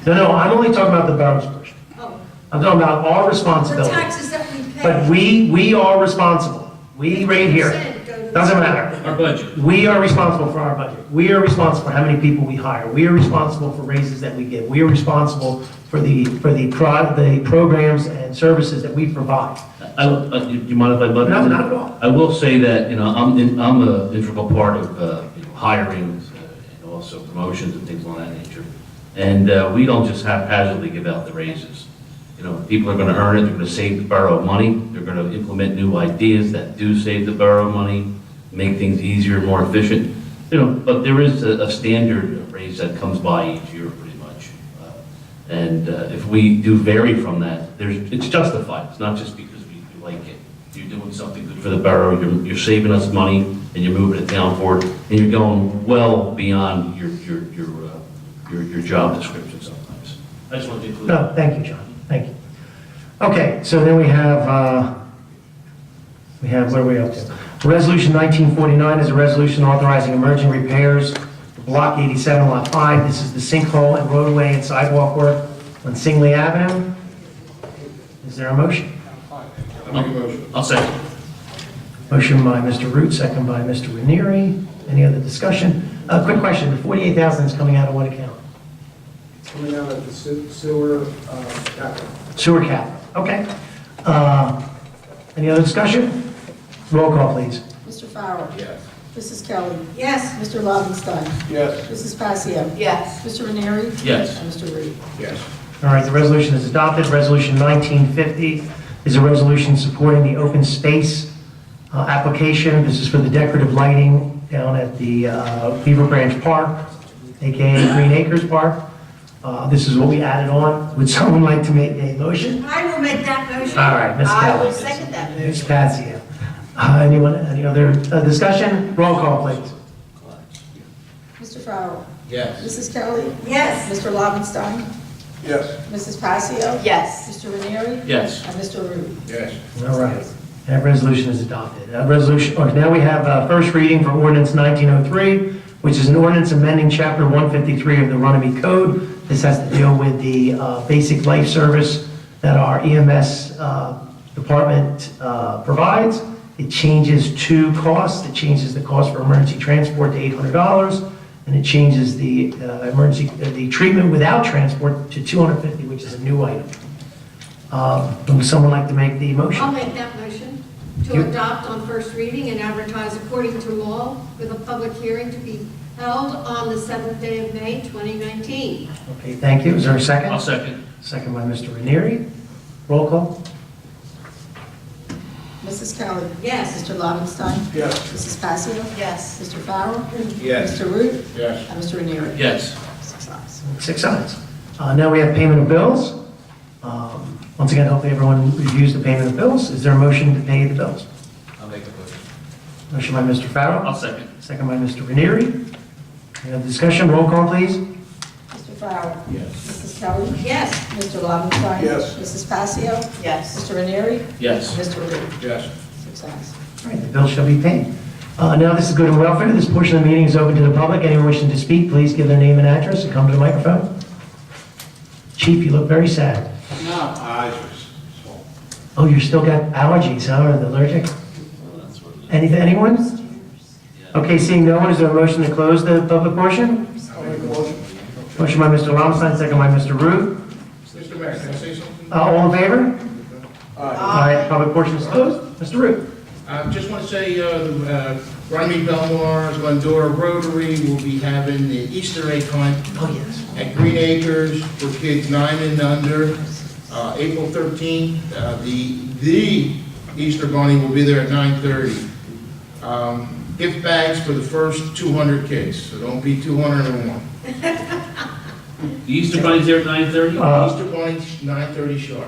No, I'm only talking about the borough's portion. Oh, I'm talking about our the responsibility. taxes that we pay. But we are responsible. We right here. 50% go to the Doesn't school. matter. Our budget. We are responsible for our budget. We are responsible for how many people we hire. We are responsible for raises that we give. We are responsible for the programs and services that we provide. Do you mind if I butt in? No, not at all. I will say that, I'm an integral part of, hiring and also promotions and things of that nature. And we don't just haphazardly give out the raises. People are going to earn it, they're going to save the borough money, they're going to implement new ideas that do save the borough money, make things easier, more efficient. But there is a standard raise that comes by each year pretty much. And if we do vary from that, it's justified. It's not just because we like it. You're doing something good for the borough, you're saving us money, and you're moving it down forward, and you're going well beyond your job description sometimes. I just wanted to include that. No, thank you, John. Thank you. Okay, so then we have, what are we up to? Resolution 1949 is a resolution authorizing emerging repairs Block 87, Lot 5. This is the sinkhole and roadway and sidewalk work on Singley Avenue. Is there a motion? I'll make a motion. I'll second. Motion by Mr. Root, second by Mr. Ranieri. Any other discussion? Quick question, the 48,000 is coming out of what account? Coming out of the sewer capital. Sewer cap, okay. Any other discussion? Roll call, please. Mr. Farrell. Yes. Mrs. Kelly. Yes. Mr. Lobenstein. Yes. Mrs. Passio. Yes. Mr. Ranieri. Yes. And Mr. Reed. Yes. All right, the resolution is adopted. Resolution 1950 is a resolution supporting the open space application. This is for the decorative lighting down at the Beaver Branch Park, AKA Green Acres Park. This is what we added on. Would someone like to make a motion? I will make that motion. All right, Ms. I will Kelly. second that Ms. motion. Patsy. Any other discussion? Roll call, please. Mr. Farrell. Yes. Mrs. Kelly. Yes. Mr. Lobenstein. Yes. Mrs. Passio. Yes. Mr. Ranieri. Yes. And Mr. Reed. Yes. All right. That resolution is adopted. Now we have first reading for ordinance 1903, which is an ordinance amending chapter 153 of the Runnemede Code. This has to deal with the basic life service that our EMS department provides. It changes two costs. It changes the cost for emergency transport to $800, and it changes the the treatment without transport to $250, which is a new item. Would someone like to make the motion? I'll make that motion to You- adopt on first reading and advertise according to law with a public hearing to be held on the 7th day of May, 2019. Okay, thank you. Is there a second? I'll second. Second by Mr. Ranieri. Roll call? Mrs. Kelly. Yes. Mr. Lobenstein. Yes. Mrs. Passio. Yes. Mr. Farrell. Yes. Mr. Root. Yes. And Mr. Ranieri. Yes. 6 ayes. 6 ayes. Now we have payment of bills. Once again, hopefully everyone reviews the payment of bills. Is there a motion to pay the bills? I'll make a motion. Motion by Mr. Farrell. I'll second. Second by Mr. Ranieri. Any other discussion? Roll call, please. Mr. Farrell. Yes. Mrs. Kelly. Yes. Mr. Lobenstein. Yes. Mrs. Passio. Yes. Mr. Ranieri. Yes. Mr. Reed. Yes. 6 ayes. All right, the bill shall be paid. Now this is good and welfare. This portion of the meeting is open to the public. Anyone wishing to speak, please give their name and address and come to the microphone. Chief, you look very sad. No, eyes are small. Oh, you still got allergies, huh, or allergic? Anyone? Okay, seeing no one, is there a motion to close the public portion? I'll make a motion. Motion by Mr. Lobenstein, second by Mr. Root. Mr. Mayor, can I say something? All in favor? All right, the public portion is closed. Mr. Root. Just want to say, Runnemede, Belmar, Glendora Rotary will be having the Easter egg hunt Oh, yes. at Green Acres for kids 9 and under, April 13th. The Easter Bunny will be there at 9:30. Gift bags for the first 200 kids, so don't be 201. The Easter Bunny's there at 9:30? Easter Bunny, 9:30 sharp.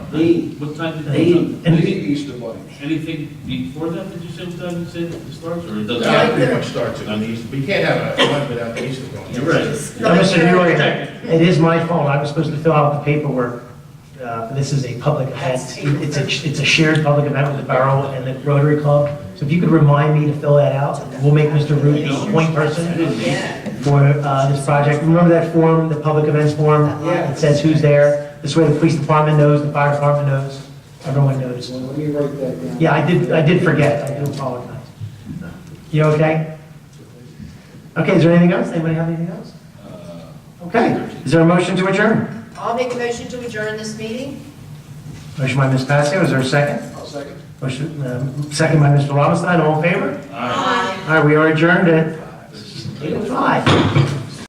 What time did Eight. they? Easter Bunny. Anything before that, did you say what time you said it starts, or it doesn't? That pretty much starts it on Easter, but you can't have a hunt without the Easter Bunny. You're right. Now, Mr. Dioria, it is my fault. I was supposed to fill out the paperwork. This is a public event. It's a shared public event with the Borough and the Rotary Club. So if you could remind me to fill that out, we'll make Mr. Root the point person for this project. Remember that form, the public events form? Yeah. It says who's there. This way the police department knows, the fire department knows, everyone knows. Well, let me write that down. Yeah, I did forget. I do apologize. You okay? Okay, is there anything else? Anybody have anything else? Okay, is there a motion to adjourn? I'll make a motion to adjourn this meeting. Motion by Ms. Passio, is there a second? I'll second. Motion, second by Mr. Lobenstein, all in favor? Aye. All right, we are adjourned at 8:05.